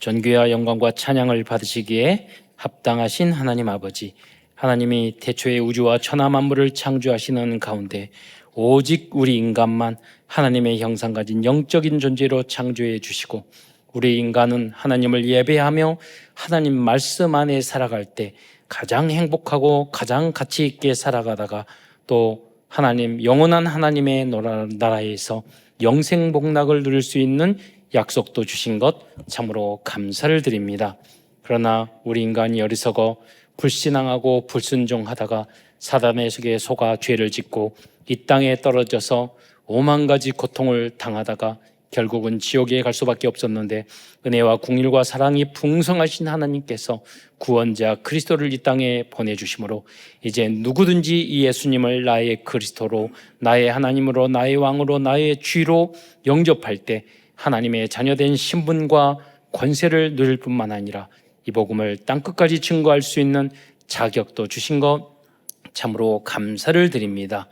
존귀와 영광과 찬양을 받으시기에 합당하신 하나님 아버지, 하나님이 태초에 우주와 천하 만물을 창조하시는 가운데 오직 우리 인간만 하나님의 형상 가진 영적인 존재로 창조해 주시고, 우리 인간은 하나님을 예배하며 하나님 말씀 안에 살아갈 때 가장 행복하고 가장 가치 있게 살아가다가 또 하나님, 영원한 하나님의 나라에서 영생 복락을 누릴 수 있는 약속도 주신 것 참으로 감사를 드립니다. 그러나 우리 인간이 어리석어 불신앙하고 불순종하다가 사단의 속에 속아 죄를 짓고 이 땅에 떨어져서 오만 가지 고통을 당하다가 결국은 지옥에 갈 수밖에 없었는데, 은혜와 긍휼과 사랑이 풍성하신 하나님께서 구원자 그리스도를 이 땅에 보내주심으로 이제 누구든지 이 예수님을 나의 그리스도로, 나의 하나님으로, 나의 왕으로, 나의 쥐로 영접할 때 하나님의 자녀된 신분과 권세를 누릴 뿐만 아니라 이 복음을 땅끝까지 증거할 수 있는 자격도 주신 것 참으로 감사를 드립니다.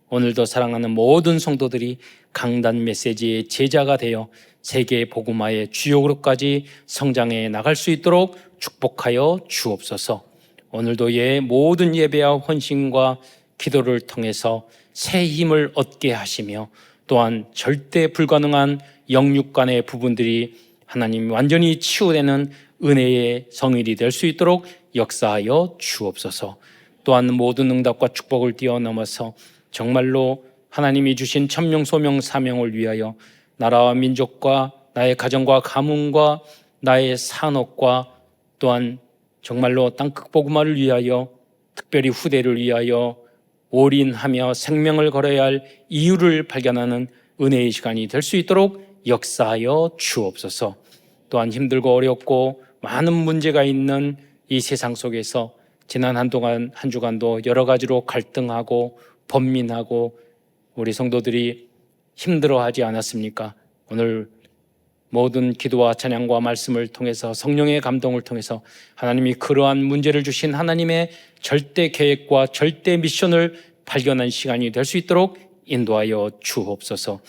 오늘도 사랑하는 모든 성도들이 강단 메시지의 제자가 되어 세계 복음화의 주요 그룹까지 성장해 나갈 수 있도록 축복하여 주옵소서. 오늘도 모든 예배와 헌신과 기도를 통해서 새 힘을 얻게 하시며, 또한 절대 불가능한 영육 간의 부분들이 하나님 완전히 치유되는 은혜의 성일이 될 수 있도록 역사하여 주옵소서. 또한 모든 응답과 축복을 뛰어넘어서 정말로 하나님이 주신 천명 소명 사명을 위하여 나라와 민족과 나의 가정과 가문과 나의 산업과 또한 정말로 땅끝 복음화를 위하여, 특별히 후대를 위하여 올인하며 생명을 걸어야 할 이유를 발견하는 은혜의 시간이 될 수 있도록 역사하여 주옵소서. 또한 힘들고 어렵고 많은 문제가 있는 이 세상 속에서 지난 한동안 한 주간도 여러 가지로 갈등하고 번민하고 우리 성도들이 힘들어하지 않았습니까? 오늘 모든 기도와 찬양과 말씀을 통해서, 성령의 감동을 통해서 하나님이 그러한 문제를 주신 하나님의 절대 계획과 절대 미션을 발견한 시간이 될 수 있도록 인도하여 주옵소서.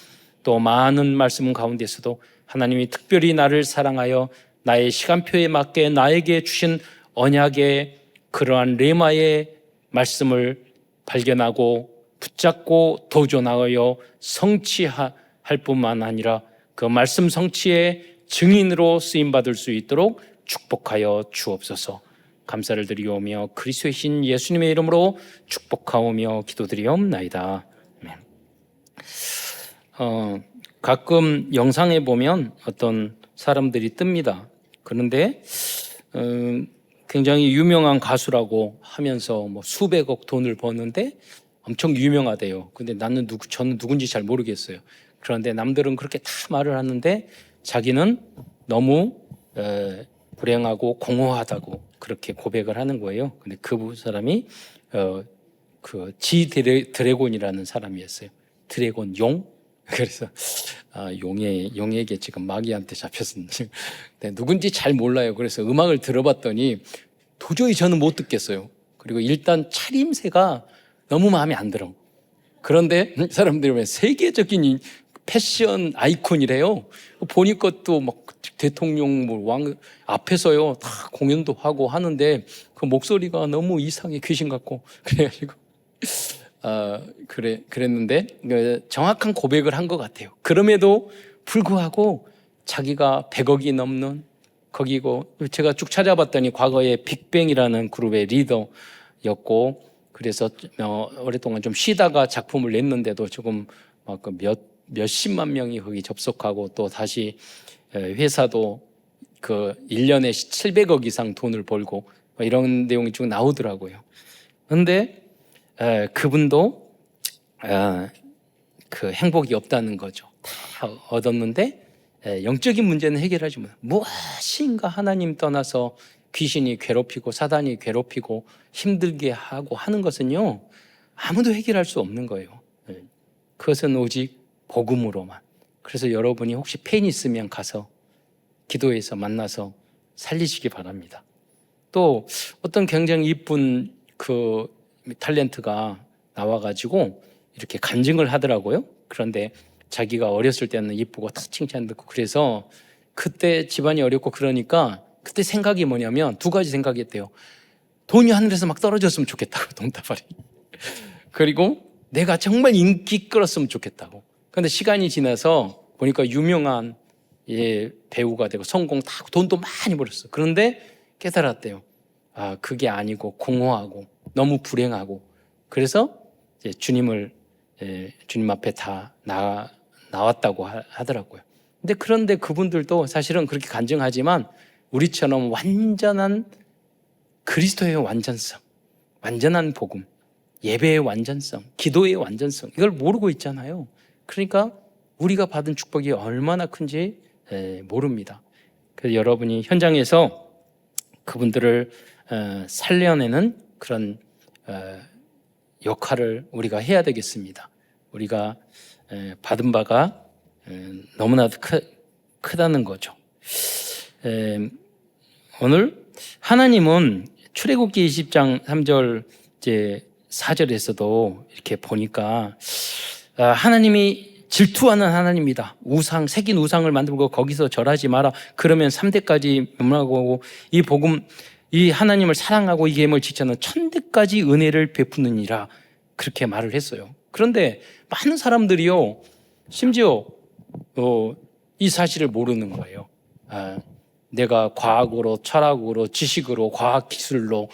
또 많은 말씀 가운데서도 하나님이 특별히 나를 사랑하여 나의 시간표에 맞게 나에게 주신 언약의 그러한 레마의 말씀을 발견하고 붙잡고 도전하여 성취할 뿐만 아니라 그 말씀 성취의 증인으로 쓰임받을 수 있도록 축복하여 주옵소서. 감사를 드리오며 그리스도의 신 예수님의 이름으로 축복하오며 기도드리옵나이다. 가끔 영상에 보면 어떤 사람들이 뜹니다. 그런데 굉장히 유명한 가수라고 하면서 수백억 돈을 버는데 엄청 유명하대요. 근데 저는 누군지 잘 모르겠어요. 그런데 남들은 그렇게 다 말을 하는데 자기는 너무 불행하고 공허하다고 그렇게 고백을 하는 거예요. 근데 그 사람이 드래곤이라는 사람이었어요. 드래곤 용? 그래서 용에게 지금 마귀한테 잡혔습니다. 누군지 잘 몰라요. 그래서 음악을 들어봤더니 도저히 저는 못 듣겠어요. 그리고 일단 차림새가 너무 마음에 안 들어. 그런데 사람들이 왜 세계적인 패션 아이콘이래요. 보니까 또 막 대통령 왕 앞에서요 다 공연도 하고 하는데 그 목소리가 너무 이상해, 귀신 같고. 그래가지고 그랬는데 정확한 고백을 한 것 같아요. 그럼에도 불구하고 자기가 100억이 넘는 거기고, 제가 쭉 찾아봤더니 과거에 빅뱅이라는 그룹의 리더였고, 그래서 오랫동안 좀 쉬다가 작품을 냈는데도 조금 몇십만 명이 거기 접속하고, 또 다시 회사도 그 1년에 700억 이상 돈을 벌고 이런 내용이 쭉 나오더라고요. 그런데 그분도 그 행복이 없다는 거죠. 다 얻었는데 영적인 문제는 해결하지 못해요. 무엇인가 하나님 떠나서 귀신이 괴롭히고 사단이 괴롭히고 힘들게 하고 하는 것은요, 아무도 해결할 수 없는 거예요. 그것은 오직 복음으로만. 그래서 여러분이 혹시 팬 있으면 가서 기도해서 만나서 살리시기 바랍니다. 또 어떤 굉장히 이쁜 그 탤런트가 나와가지고 이렇게 간증을 하더라고요. 그런데 자기가 어렸을 때는 이쁘고 다 칭찬 듣고, 그래서 그때 집안이 어렵고 그러니까 그때 생각이 뭐냐면 두 가지 생각이 있대요. 돈이 하늘에서 막 떨어졌으면 좋겠다고, 돈다발이. 그리고 내가 정말 인기 끌었으면 좋겠다고. 그런데 시간이 지나서 보니까 유명한 배우가 되고 성공 다 하고 돈도 많이 벌었어. 그런데 깨달았대요. 아, 그게 아니고 공허하고 너무 불행하고. 그래서 이제 주님 앞에 다 나왔다고 하더라고요. 그런데 그분들도 사실은 그렇게 간증하지만 우리처럼 완전한 그리스도의 완전성, 완전한 복음, 예배의 완전성, 기도의 완전성, 이걸 모르고 있잖아요. 그러니까 우리가 받은 축복이 얼마나 큰지 모릅니다. 그래서 여러분이 현장에서 그분들을 살려내는 그런 역할을 우리가 해야 되겠습니다. 우리가 받은 바가 너무나도 크다는 거죠. 오늘 하나님은 출애굽기 20장 3절 이제 4절에서도 이렇게 보니까 하나님이 질투하는 하나님이다. 우상, 새긴 우상을 만들고 거기서 절하지 마라. 그러면 3대까지 멸망하고 이 복음, 이 하나님을 사랑하고 이 계명을 지키는 1000대까지 은혜를 베푸느니라. 그렇게 말을 했어요. 그런데 많은 사람들이요, 심지어 이 사실을 모르는 거예요. 내가 과학으로, 철학으로, 지식으로, 과학기술로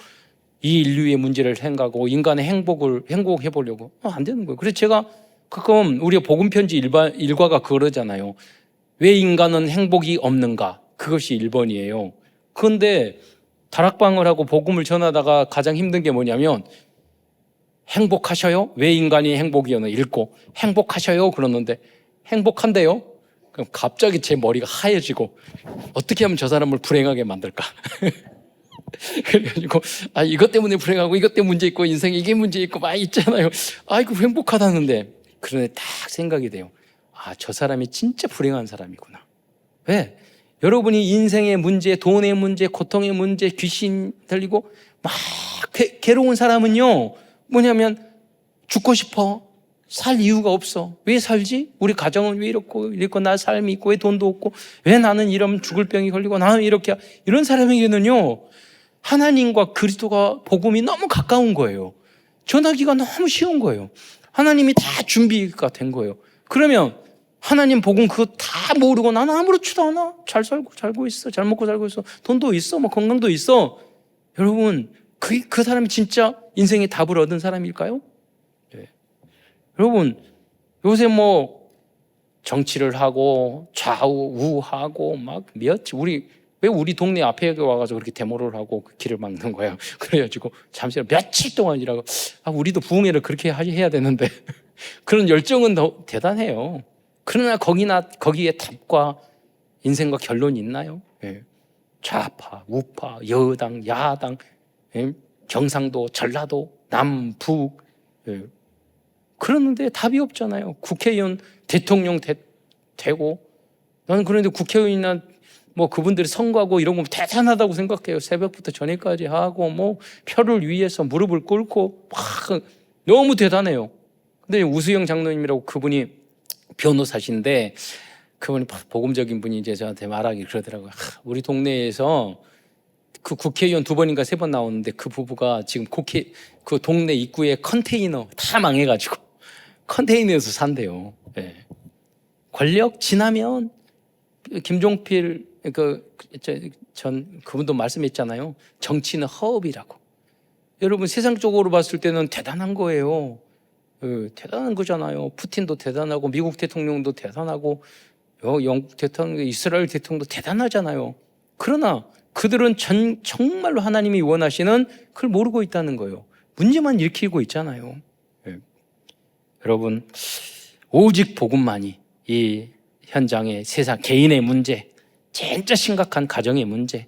이 인류의 문제를 생각하고 인간의 행복해 보려고 안 되는 거예요. 그래서 제가 가끔 우리가 복음편지 일과가 그러잖아요. 왜 인간은 행복이 없는가? 그것이 1번이에요. 그런데 다락방을 하고 복음을 전하다가 가장 힘든 게 뭐냐면 행복하셔요? 왜 인간이 행복이 없나? 읽고 행복하셔요? 그러는데 행복한데요? 그럼 갑자기 제 머리가 하얘지고 어떻게 하면 저 사람을 불행하게 만들까? 그래가지고 이것 때문에 불행하고 이것 때문에 문제 있고 인생에 이게 문제 있고 막 있잖아요. 아이고 행복하다는데 그런데 딱 생각이 돼요. 저 사람이 진짜 불행한 사람이구나. 왜? 여러분이 인생의 문제, 돈의 문제, 고통의 문제, 귀신 들리고 막 괴로운 사람은요 뭐냐면 죽고 싶어. 살 이유가 없어. 왜 살지? 우리 가정은 왜 이렇고 나 삶이 있고 왜 돈도 없고 왜 나는 이러면 죽을 병이 걸리고 나는 이렇게. 이런 사람에게는요 하나님과 그리스도가 복음이 너무 가까운 거예요. 전하기가 너무 쉬운 거예요. 하나님이 다 준비가 된 거예요. 그러면 하나님 복음 그거 다 모르고 나는 아무렇지도 않아. 잘 살고 있어. 잘 먹고 살고 있어. 돈도 있어. 뭐 건강도 있어. 여러분 그 사람이 진짜 인생의 답을 얻은 사람일까요? 네. 여러분 요새 뭐 정치를 하고 좌우하고 막 왜 우리 동네 앞에 와가지고 그렇게 데모를 하고 그 길을 막는 거예요. 그래가지고 잠시 며칠 동안 일하고 우리도 부흥회를 그렇게 해야 되는데 그런 열정은 더 대단해요. 그러나 거기에 답과 인생과 결론이 있나요? 예. 좌파, 우파, 여당, 야당, 경상도, 전라도, 남북. 예. 그러는데 답이 없잖아요. 국회의원, 대통령 되고 나는 그런데 국회의원이나 뭐 그분들이 선거하고 이런 거 대단하다고 생각해요. 새벽부터 저녁까지 하고 뭐 표를 위해서 무릎을 꿇고 막 너무 대단해요. 근데 우수영 장로님이라고 그분이 변호사신데 그분이 복음적인 분이 이제 저한테 말하기 그러더라고요. 우리 동네에서 그 국회의원 2번인가 3번 나오는데 그 부부가 지금 그 동네 입구에 컨테이너 다 망해가지고 컨테이너에서 산대요. 네. 권력 지나면 김종필 그분도 말씀했잖아요. 정치는 허업이라고. 여러분 세상적으로 봤을 때는 대단한 거예요. 대단한 거잖아요. 푸틴도 대단하고 미국 대통령도 대단하고 영국 대통령, 이스라엘 대통령도 대단하잖아요. 그러나 그들은 정말로 하나님이 원하시는 그걸 모르고 있다는 거예요. 문제만 일으키고 있잖아요. 여러분 오직 복음만이 이 현장의 세상 개인의 문제, 진짜 심각한 가정의 문제,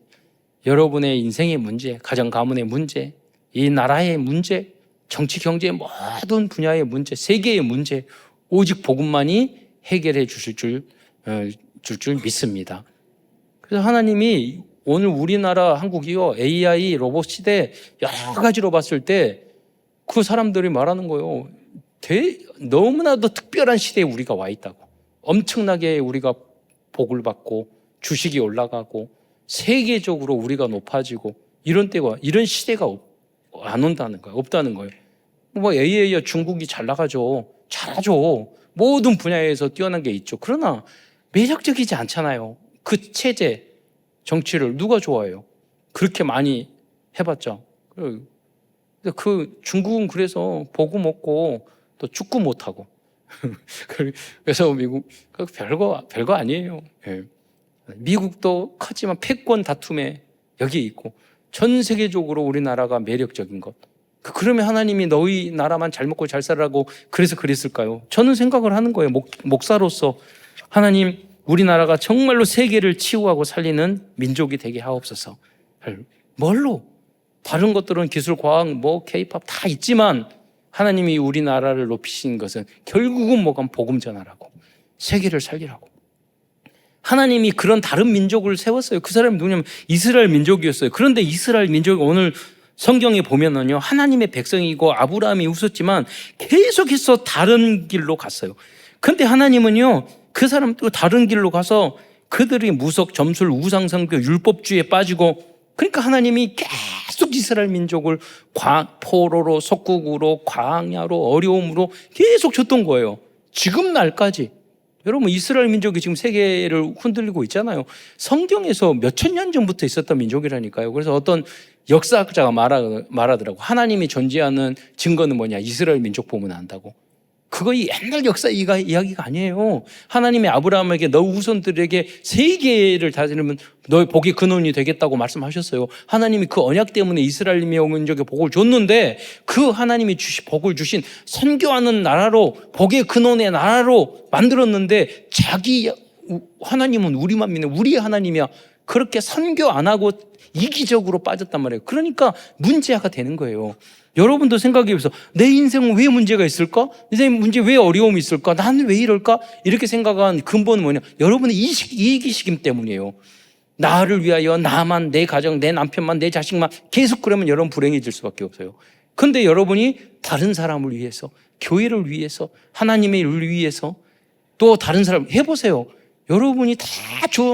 여러분의 인생의 문제, 가정 가문의 문제, 이 나라의 문제, 정치 경제의 모든 분야의 문제, 세계의 문제, 오직 복음만이 해결해 주실 줄 믿습니다. 그래서 하나님이 오늘 우리나라 한국이요 AI 로봇 시대 여러 가지로 봤을 때 그 사람들이 말하는 거예요. 너무나도 특별한 시대에 우리가 와 있다고. 엄청나게 우리가 복을 받고 주식이 올라가고 세계적으로 우리가 높아지고 이런 때가, 이런 시대가 안 온다는 거예요. 없다는 거예요. 뭐 AI야 중국이 잘 나가죠. 잘하죠. 모든 분야에서 뛰어난 게 있죠. 그러나 매력적이지 않잖아요. 그 체제, 정치를 누가 좋아해요? 그렇게 많이 해봤자. 그 중국은 그래서 보고 먹고 또 축구 못하고. 그래서 미국, 별거 아니에요. 예. 미국도 크지만 패권 다툼에 여기 있고 전 세계적으로 우리나라가 매력적인 것. 그러면 하나님이 너희 나라만 잘 먹고 잘 살라고 그래서 그랬을까요? 저는 생각을 하는 거예요. 목사로서 하나님 우리나라가 정말로 세계를 치유하고 살리는 민족이 되게 하옵소서. 뭘로? 다른 것들은 기술, 과학, K-팝 다 있지만 하나님이 우리나라를 높이신 것은 결국은 뭐가 복음 전하라고, 세계를 살리라고. 하나님이 그런 다른 민족을 세웠어요. 그 사람이 누구냐면 이스라엘 민족이었어요. 그런데 이스라엘 민족이 오늘 성경에 보면은요, 하나님의 백성이고 아브라함이 웃었지만 계속해서 다른 길로 갔어요. 근데 하나님은요, 그 사람도 다른 길로 가서 그들이 무속, 점술, 우상상교, 율법주의에 빠지고, 그러니까 하나님이 계속 이스라엘 민족을 포로로, 속국으로, 광야로, 어려움으로 계속 줬던 거예요. 지금 날까지. 여러분, 이스라엘 민족이 지금 세계를 흔들리고 있잖아요. 성경에서 몇천 년 전부터 있었던 민족이라니까요. 그래서 어떤 역사학자가 말하더라고. 하나님이 존재하는 증거는 뭐냐? 이스라엘 민족 보면 안다고. 그거 옛날 역사 이야기가 아니에요. 하나님이 아브라함에게 너 후손들에게 세계를 다스리면 너의 복의 근원이 되겠다고 말씀하셨어요. 하나님이 그 언약 때문에 이스라엘 민족에 복을 줬는데 그 하나님이 복을 주신 선교하는 나라로, 복의 근원의 나라로 만들었는데 하나님은 우리만 믿는 우리의 하나님이야. 그렇게 선교 안 하고 이기적으로 빠졌단 말이에요. 그러니까 문제가 되는 거예요. 여러분도 생각해보세요. 내 인생은 왜 문제가 있을까? 내 문제 왜 어려움이 있을까? 나는 왜 이럴까? 이렇게 생각한 근본은 뭐냐? 여러분의 이기심 때문이에요. 나를 위하여 나만, 내 가정, 내 남편만, 내 자식만 계속 그러면 여러분 불행해질 수밖에 없어요. 근데 여러분이 다른 사람을 위해서, 교회를 위해서, 하나님의 일을 위해서 또 다른 사람 해보세요. 여러분이 다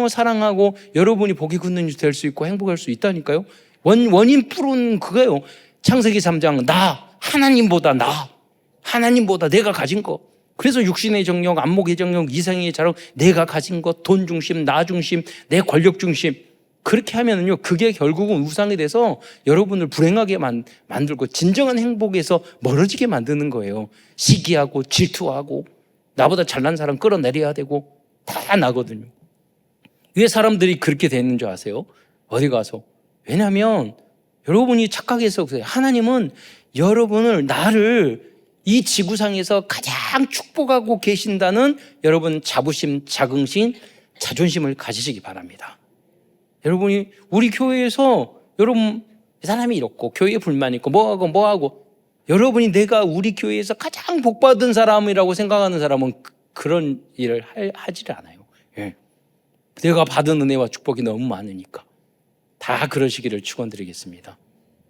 사랑하고 여러분이 복이 굳는 일 될 수 있고 행복할 수 있다니까요. 원인 풀은 그거예요. 창세기 3장 하나님보다 내가 가진 거. 그래서 육신의 정욕, 안목의 정욕, 이성의 자랑, 내가 가진 것, 돈 중심, 나 중심, 내 권력 중심. 그렇게 하면은요, 그게 결국은 우상이 돼서 여러분을 불행하게 만들고 진정한 행복에서 멀어지게 만드는 거예요. 시기하고 질투하고 나보다 잘난 사람 끌어내려야 되고 다 나거든요. 왜 사람들이 그렇게 되는 줄 아세요? 어디 가서. 왜냐하면 여러분이 착각해서 그래요. 하나님은 나를 이 지구상에서 가장 축복하고 계신다는 여러분 자부심, 자긍심, 자존심을 가지시기 바랍니다. 여러분이 우리 교회에서 여러분 이 사람이 이렇고 교회에 불만 있고 뭐하고 여러분이 내가 우리 교회에서 가장 복받은 사람이라고 생각하는 사람은 그런 일을 하지를 않아요. 예. 내가 받은 은혜와 축복이 너무 많으니까 다 그러시기를 축원드리겠습니다.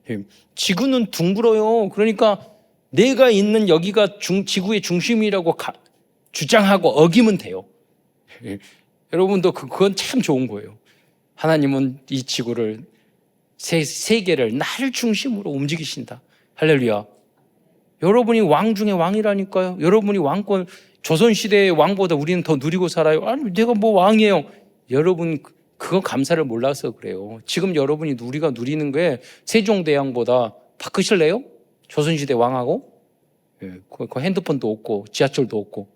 예. 지구는 둥글어요. 그러니까 내가 있는 여기가 지구의 중심이라고 주장하고 어기면 돼요. 예. 여러분도 그건 참 좋은 거예요. 하나님은 이 지구를 세계를 나를 중심으로 움직이신다. 할렐루야. 여러분이 왕 중에 왕이라니까요. 여러분이 왕권, 조선시대의 왕보다 우리는 더 누리고 살아요. 아니 내가 뭐 왕이에요. 여러분 그건 감사를 몰라서 그래요. 지금 여러분이 우리가 누리는 게 세종대왕보다 바꾸실래요? 조선시대 왕하고? 예, 그 핸드폰도 없고 지하철도 없고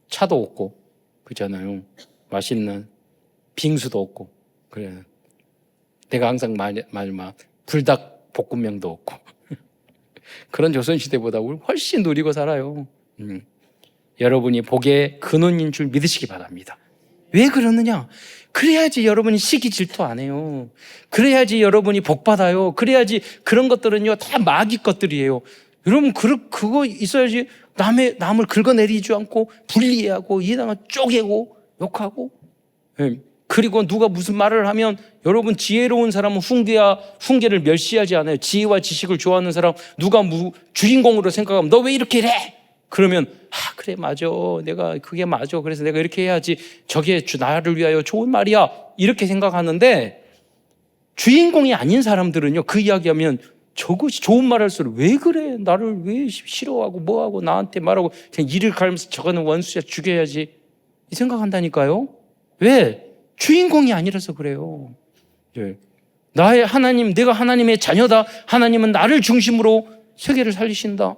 차도 없고 그잖아요. 맛있는 빙수도 없고 그래. 내가 항상 말만 불닭 볶음면도 없고 그런 조선시대보다 우리 훨씬 누리고 살아요. 여러분이 복의 근원인 줄 믿으시기 바랍니다. 왜 그러느냐? 그래야지 여러분이 시기 질투 안 해요. 그래야지 여러분이 복 받아요. 그래야지 그런 것들은요 다 마귀 것들이에요. 여러분 그거 있어야지 남을 긁어내리지 않고 분리하고 이당을 쪼개고 욕하고. 그리고 누가 무슨 말을 하면 여러분 지혜로운 사람은 훈계를 멸시하지 않아요. 지혜와 지식을 좋아하는 사람 누가 주인공으로 생각하면 너 왜 이렇게 해? 그러면 그래 맞아. 내가 그게 맞아. 그래서 내가 이렇게 해야지. 저게 나를 위하여 좋은 말이야. 이렇게 생각하는데 주인공이 아닌 사람들은요, 그 이야기하면 저것이 좋은 말 할수록 왜 그래? 나를 왜 싫어하고 뭐하고 나한테 말하고 그냥 이를 갈면서 저거는 원수야 죽여야지 이 생각한다니까요. 왜? 주인공이 아니라서 그래요. 예. 나의 하나님, 내가 하나님의 자녀다. 하나님은 나를 중심으로 세계를 살리신다.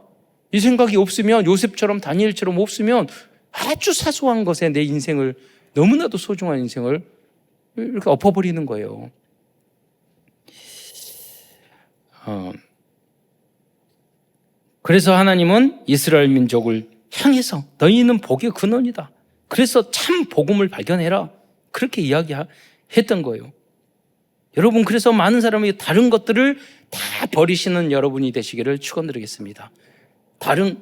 이 생각이 없으면, 요셉처럼 다니엘처럼 없으면 아주 사소한 것에 내 인생을, 너무나도 소중한 인생을 이렇게 엎어버리는 거예요. 그래서 하나님은 이스라엘 민족을 향해서 너희는 복의 근원이다. 그래서 참 복음을 발견해라. 그렇게 이야기했던 거예요. 여러분, 그래서 많은 사람이 다른 것들을 다 버리시는 여러분이 되시기를 축원드리겠습니다.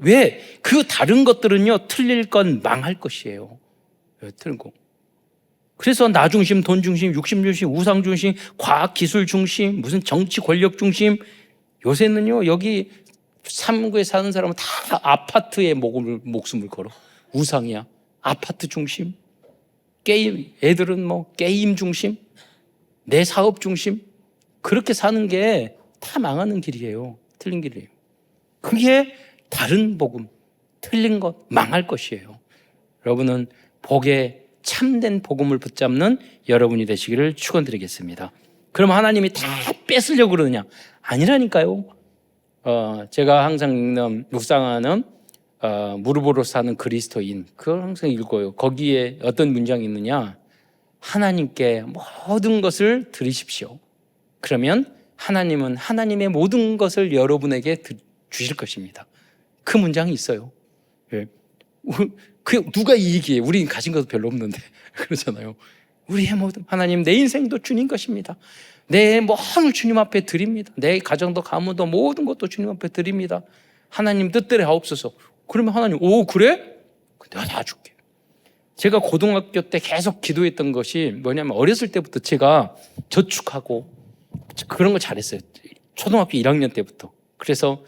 왜? 그 다른 것들은요, 틀릴 건 망할 것이에요. 틀린 거. 그래서 나 중심, 돈 중심, 육심 중심, 우상 중심, 과학 기술 중심, 무슨 정치 권력 중심. 요새는요, 여기 삼구에 사는 사람은 다 아파트에 목숨을 걸어. 우상이야. 아파트 중심. 게임, 애들은 뭐 게임 중심, 내 사업 중심. 그렇게 사는 게 다 망하는 길이에요. 틀린 길이에요. 그게 다른 복음, 틀린 것, 망할 것이에요. 여러분은 복에 참된 복음을 붙잡는 여러분이 되시기를 축원드리겠습니다. 그럼 하나님이 다 뺏으려고 그러느냐? 아니라니까요. 제가 항상 읽는, 묵상하는 무릎으로 사는 그리스도인, 그걸 항상 읽어요. 거기에 어떤 문장이 있느냐? 하나님께 모든 것을 드리십시오. 그러면 하나님은 하나님의 모든 것을 여러분에게 주실 것입니다. 그 문장이 있어요. 예. 누가 이 얘기해? 우린 가진 것도 별로 없는데 그러잖아요. 우리의 모든, 하나님, 내 인생도 주님 것입니다. 내 모험을 주님 앞에 드립니다. 내 가정도 가문도 모든 것도 주님 앞에 드립니다. 하나님 뜻대로 하옵소서. 그러면 하나님, 오 그래? 내가 다 줄게. 제가 고등학교 때 계속 기도했던 것이 뭐냐면, 어렸을 때부터 제가 저축하고 그런 거 잘했어요. 초등학교 1학년 때부터. 그래서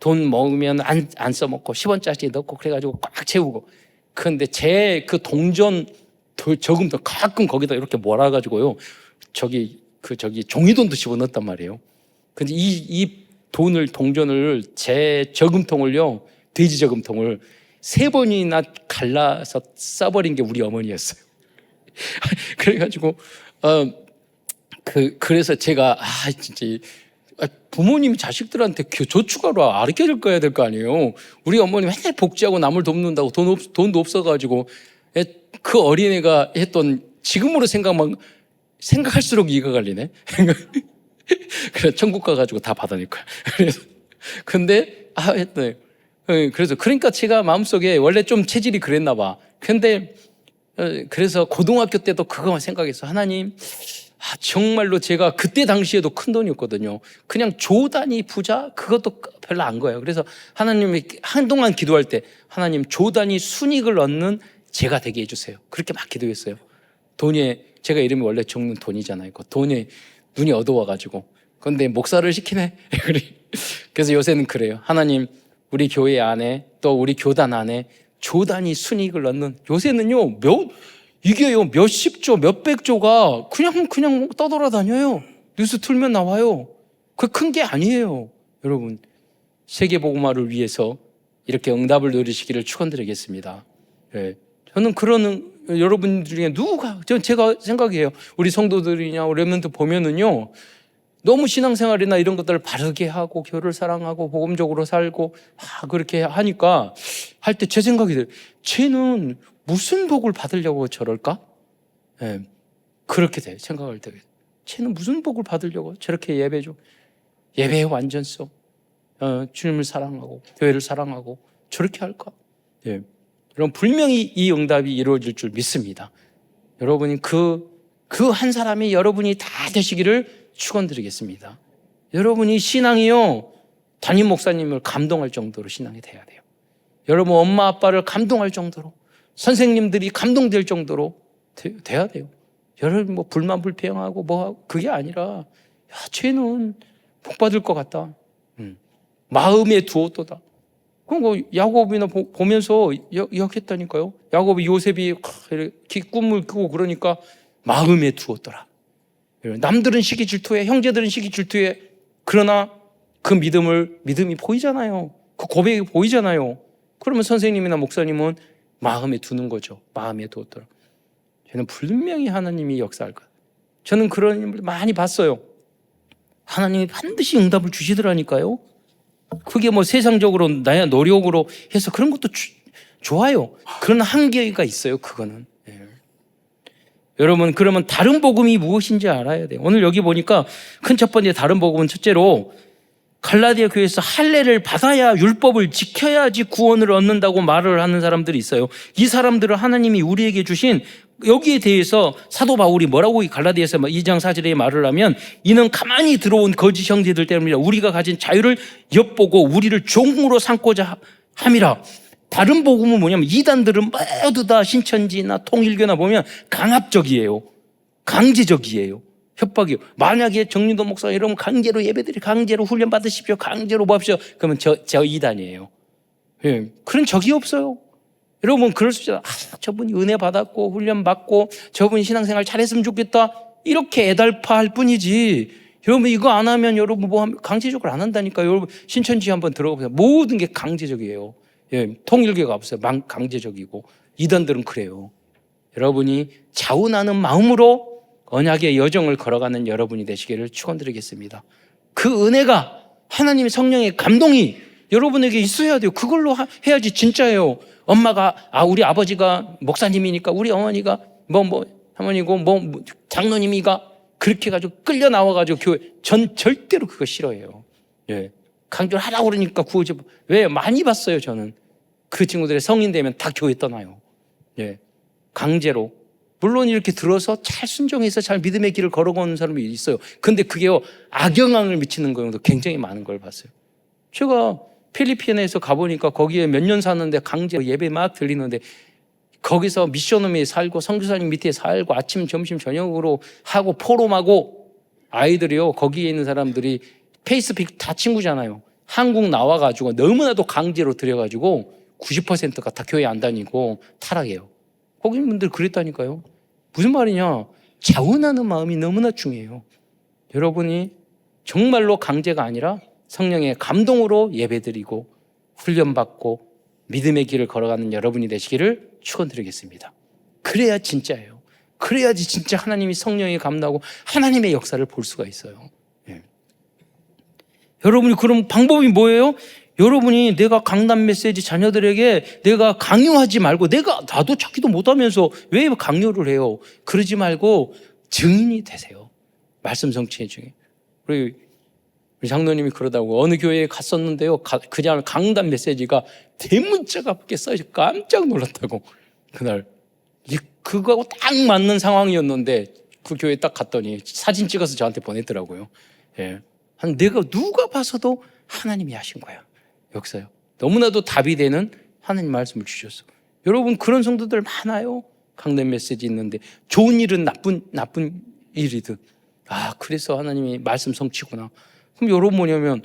돈 먹으면 안 써먹고 10원짜리 넣고 그래가지고 꽉 채우고. 그런데 제 그 동전 저금통 가끔 거기다 이렇게 몰아가지고요, 저기 종이돈도 집어넣었단 말이에요. 근데 이 동전을, 제 저금통을요, 돼지 저금통을 3번이나 갈라서 써버린 게 우리 어머니였어요. 그래가지고 그래서 제가 진짜 부모님이 자식들한테 저축하러 가르쳐줄 거야 될 거 아니에요. 우리 어머니 맨날 복지하고 남을 돕는다고 돈도 없어가지고, 그 어린애가 했던, 지금으로 생각할수록 이해가 갈리네. 그래, 천국 가가지고 다 받아낼 거야. 근데 했더니, 그래서 그러니까 제가 마음속에 원래 좀 체질이 그랬나 봐. 근데 그래서 고등학교 때도 그거만 생각했어. 하나님, 정말로 제가 그때 당시에도 큰 돈이었거든요. 그냥 조단위 부자, 그것도 별로 안 거예요. 그래서 하나님이 한동안 기도할 때, 하나님, 조단위 순익을 얻는 제가 되게 해주세요. 그렇게 막 기도했어요. 돈에, 제가 이름이 원래 적는 돈이잖아요. 그 돈에 눈이 어두워가지고. 그런데 목사를 시키네. 그래서 요새는 그래요. 하나님, 우리 교회 안에, 또 우리 교단 안에 조단위 순익을 얻는, 요새는요, 이게요, 몇십조, 몇백조가 그냥 떠돌아다녀요. 뉴스 틀면 나와요. 그 큰 게 아니에요. 여러분, 세계복음화를 위해서 이렇게 응답을 누리시기를 축원드리겠습니다. 네. 저는 그런 여러분 중에 제가 생각해요. 우리 성도들이냐, 렘넌트 보면은요, 너무 신앙생활이나 이런 것들을 바르게 하고, 교회를 사랑하고, 복음적으로 살고, 그렇게 하니까, 할 때 제 생각이 들어요. 쟤는 무슨 복을 받으려고 저럴까? 네, 그렇게 돼요. 생각할 때. 쟤는 무슨 복을 받으려고 저렇게 예배죠? 예배의 완전성, 주님을 사랑하고, 교회를 사랑하고, 저렇게 할까? 네. 여러분, 분명히 이 응답이 이루어질 줄 믿습니다. 여러분이 그 한 사람이 여러분이 다 되시기를 축원드리겠습니다. 여러분이 신앙이요, 담임 목사님을 감동할 정도로 신앙이 돼야 돼요. 여러분 엄마 아빠를 감동할 정도로, 선생님들이 감동될 정도로 돼야 돼요. 여러분 뭐 불만 불평하고 뭐하고 그게 아니라, 쟤는 복 받을 것 같다. 마음에 두었도다. 그럼 야곱이나 보면서 이야기했다니까요. 야곱이 요셉이 이렇게 꿈을 꾸고 그러니까 마음에 두었더라. 남들은 시기 질투해, 형제들은 시기 질투해. 그러나 그 믿음이 보이잖아요. 그 고백이 보이잖아요. 그러면 선생님이나 목사님은 마음에 두는 거죠. 마음에 두었더라. 저는 분명히 하나님이 역사할 것. 저는 그런 인물 많이 봤어요. 하나님이 반드시 응답을 주시더라니까요. 그게 뭐 세상적으로 나의 노력으로 해서 그런 것도 좋아요. 그런 한계가 있어요. 그거는. 여러분, 그러면 다른 복음이 무엇인지 알아야 돼요. 오늘 여기 보니까 큰 첫 번째 다른 복음은 첫째로 갈라디아 교회에서 할례를 받아야 율법을 지켜야지 구원을 얻는다고 말을 하는 사람들이 있어요. 이 사람들은 하나님이 우리에게 주신 여기에 대해서 사도 바울이 뭐라고 이 갈라디아서 2장 4절에 말을 하면 이는 가만히 들어온 거짓 형제들 때문이라 우리가 가진 자유를 엿보고 우리를 종으로 삼고자 함이라. 다른 복음은 뭐냐면 이단들은 모두 다 신천지나 통일교나 보면 강압적이에요. 강제적이에요. 협박이요. 만약에 정윤도 목사가 이러면 강제로 예배드리, 강제로 훈련 받으십시오, 강제로 뭐 합시오. 그러면 저 이단이에요. 예, 그런 적이 없어요. 여러분 그럴 수 있잖아요. 저분이 은혜 받았고 훈련 받고 저분이 신앙생활 잘했으면 좋겠다. 이렇게 애달파할 뿐이지. 여러분 이거 안 하면 여러분 뭐 강제적으로 안 한다니까요. 여러분 신천지 한번 들어가 보세요. 모든 게 강제적이에요. 예, 통일교가 없어요. 강제적이고 이단들은 그래요. 여러분이 자원하는 마음으로 언약의 여정을 걸어가는 여러분이 되시기를 축원드리겠습니다. 그 은혜가 하나님의 성령의 감동이 여러분에게 있어야 돼요. 그걸로 해야지 진짜예요. 엄마가 우리 아버지가 목사님이니까 우리 어머니가 할머니고 장로님이가 그렇게 해가지고 끌려 나와가지고 교회 절대로 그거 싫어해요. 예, 강조를 하라고 그러니까 구호지. 왜 많이 봤어요. 저는 그 친구들이 성인 되면 다 교회 떠나요. 예, 강제로. 물론 이렇게 들어서 잘 순종해서 잘 믿음의 길을 걸어가는 사람이 있어요. 근데 그게요, 악영향을 미치는 경우도 굉장히 많은 걸 봤어요. 제가 필리핀에서 가보니까 거기에 몇 년 사는데 강제로 예배 막 들리는데 거기서 미션홈에 살고 선교사님 밑에 살고 아침, 점심, 저녁으로 하고 포럼하고 아이들이요, 거기에 있는 사람들이 페이스북 다 친구잖아요. 한국 나와가지고 너무나도 강제로 들여가지고 90%가 다 교회 안 다니고 타락해요. 거기 분들 그랬다니까요. 무슨 말이냐? 자원하는 마음이 너무나 중요해요. 여러분이 정말로 강제가 아니라 성령의 감동으로 예배드리고 훈련받고 믿음의 길을 걸어가는 여러분이 되시기를 축원드리겠습니다. 그래야 진짜예요. 그래야지 진짜 하나님이 성령이 감동하고 하나님의 역사를 볼 수가 있어요. 예. 여러분이 그럼 방법이 뭐예요? 여러분이 내가 강단 메시지 자녀들에게 내가 강요하지 말고 나도 찾기도 못하면서 왜 강요를 해요? 그러지 말고 증인이 되세요. 말씀 성취의 증인. 우리 장로님이 그러다고 어느 교회에 갔었는데요. 그냥 강단 메시지가 대문자가 밖에 써있어 깜짝 놀랐다고. 그날 그거하고 딱 맞는 상황이었는데 그 교회에 딱 갔더니 사진 찍어서 저한테 보냈더라고요. 예. 내가 누가 봐서도 하나님이 하신 거야. 역사요. 너무나도 답이 되는 하나님 말씀을 주셨어. 여러분 그런 성도들 많아요. 강단 메시지 있는데 좋은 일은 나쁜 일이든 그래서 하나님이 말씀 성취구나. 그럼 여러분 뭐냐면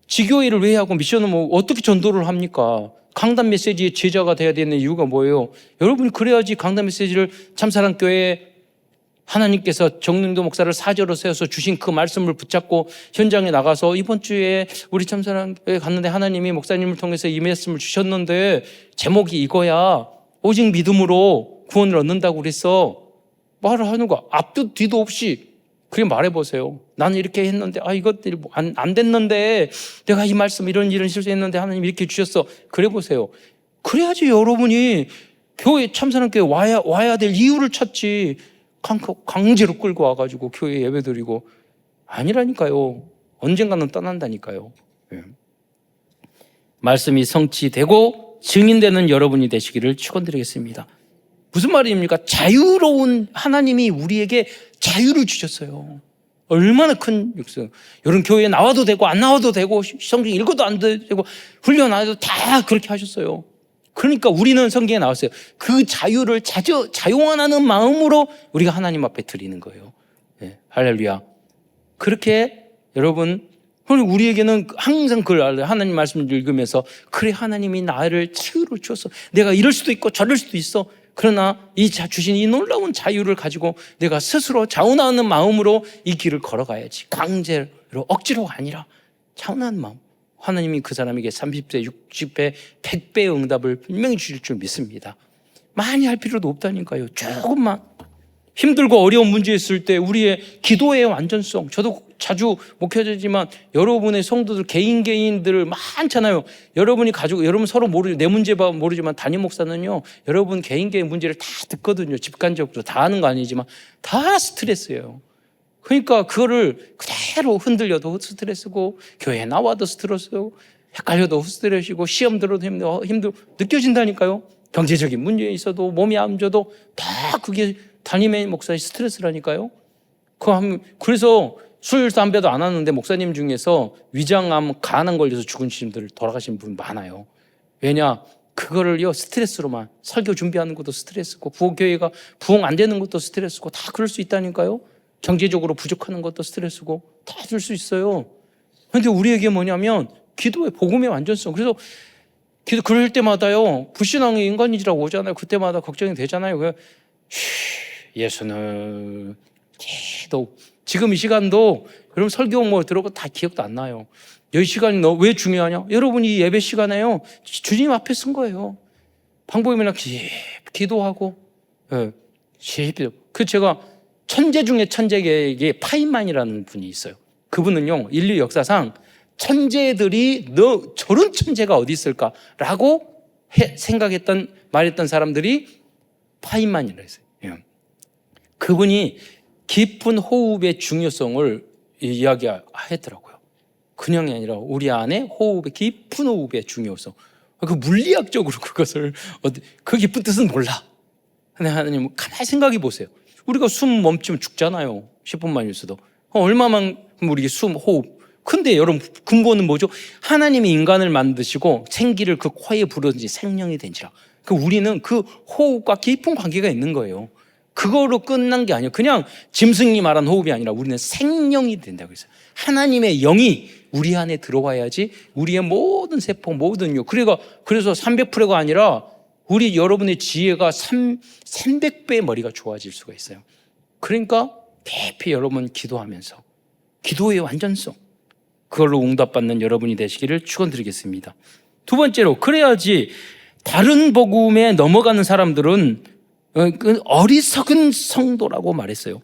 지교회를 왜 하고 미션을 어떻게 전도를 합니까? 강단 메시지의 제자가 돼야 되는 이유가 뭐예요? 여러분이 그래야지 강단 메시지를 참사랑교회 하나님께서 정능도 목사를 사저로 세워서 주신 그 말씀을 붙잡고 현장에 나가서 이번 주에 우리 참사랑교회 갔는데 하나님이 목사님을 통해서 이 말씀을 주셨는데 제목이 이거야. 오직 믿음으로 구원을 얻는다고 그랬어. 말을 하는 거 앞도 뒤도 없이 그렇게 말해보세요. 나는 이렇게 했는데 이것들이 안 됐는데 내가 이 말씀 이런 실수했는데 하나님 이렇게 주셨어. 그래 보세요. 그래야지 여러분이 교회 참사랑교회 와야 될 이유를 찾지. 강제로 끌고 와가지고 교회 예배드리고 아니라니까요. 언젠가는 떠난다니까요. 예. 말씀이 성취되고 증인되는 여러분이 되시기를 축원드리겠습니다. 무슨 말입니까? 자유로운 하나님이 우리에게 자유를 주셨어요. 얼마나 큰 역사. 여러분 교회에 나와도 되고 안 나와도 되고 성경 읽어도 안 되고 훈련 안 해도 다 그렇게 하셨어요. 그러니까 우리는 성경에 나왔어요. 그 자유를 자용하는 마음으로 우리가 하나님 앞에 드리는 거예요. 네, 할렐루야. 그렇게 여러분 우리에게는 항상 그걸 알아요. 하나님 말씀을 읽으면서 그래 하나님이 나를 자유를 주었어. 내가 이럴 수도 있고 저럴 수도 있어. 그러나 주신 이 놀라운 자유를 가지고 내가 스스로 자원하는 마음으로 이 길을 걸어가야지. 강제로, 억지로가 아니라 자원하는 마음. 하나님이 그 사람에게 30배, 60배, 100배의 응답을 분명히 주실 줄 믿습니다. 많이 할 필요도 없다니까요. 조금만. 힘들고 어려운 문제 있을 때 우리의 기도의 완전성, 저도 자주 목회자지만 여러분의 성도들 개인들 많잖아요. 여러분이 가지고, 여러분 서로 모르죠. 내 문제 모르지만 담임 목사는요, 여러분 개인 문제를 다 듣거든요. 집간적으로 다 하는 거 아니지만 다 스트레스예요. 그러니까 그거를 그대로 흔들려도 스트레스고, 교회에 나와도 스트레스고, 헷갈려도 스트레스고, 시험 들어도 힘들고 느껴진다니까요. 경제적인 문제에 있어도, 몸이 안 좋아도 다 그게 담임의 목사의 스트레스라니까요. 그래서 술, 담배도 안 하는데 목사님 중에서 위장암, 간암 걸려서 죽으신 분들, 돌아가신 분 많아요. 왜냐? 그거를요, 스트레스로만. 설교 준비하는 것도 스트레스고, 부흥교회가 부흥 안 되는 것도 스트레스고, 다 그럴 수 있다니까요. 경제적으로 부족하는 것도 스트레스고, 다 줄 수 있어요. 그런데 우리에게 뭐냐면, 기도의 복음의 완전성. 그래서 그럴 때마다요, 불신앙의 인간이라고 오잖아요. 그때마다 걱정이 되잖아요. 예수는 기도. 지금 이 시간도 여러분 설교 들어보고 다 기억도 안 나요. 이 시간이 왜 중요하냐? 여러분이 예배 시간에요, 주님 앞에 쓴 거예요. 방법이 뭐냐? 기도하고, 그 제가 천재 중에 천재에게 파인만이라는 분이 있어요. 그분은요, 인류 역사상 천재들이 저런 천재가 어디 있을까라고 말했던 사람들이 파인만이라 했어요. 그분이 깊은 호흡의 중요성을 이야기하더라고요. 그냥이 아니라 우리 안에 깊은 호흡의 중요성. 그 물리학적으로 그것을, 그 깊은 뜻은 몰라. 근데 하나님, 가만히 생각해 보세요. 우리가 숨 멈추면 죽잖아요. 10분만 있어도. 얼마만 우리 호흡. 근데 여러분, 근본은 뭐죠? 하나님이 인간을 만드시고 생기를 그 코에 불어든지 생명이 된지라. 우리는 그 호흡과 깊은 관계가 있는 거예요. 그거로 끝난 게 아니에요. 그냥 짐승이 말한 호흡이 아니라 우리는 생명이 된다고 했어요. 하나님의 영이 우리 안에 들어와야지 우리의 모든 세포, 모든 그래서 300%가 아니라 여러분의 지혜가 300배의 머리가 좋아질 수가 있어요. 그러니까 깊이 여러분 기도하면서 기도의 완전성, 그걸로 응답받는 여러분이 되시기를 축원드리겠습니다. 두 번째로, 그래야지 다른 복음에 넘어가는 사람들은 어리석은 성도라고 말했어요.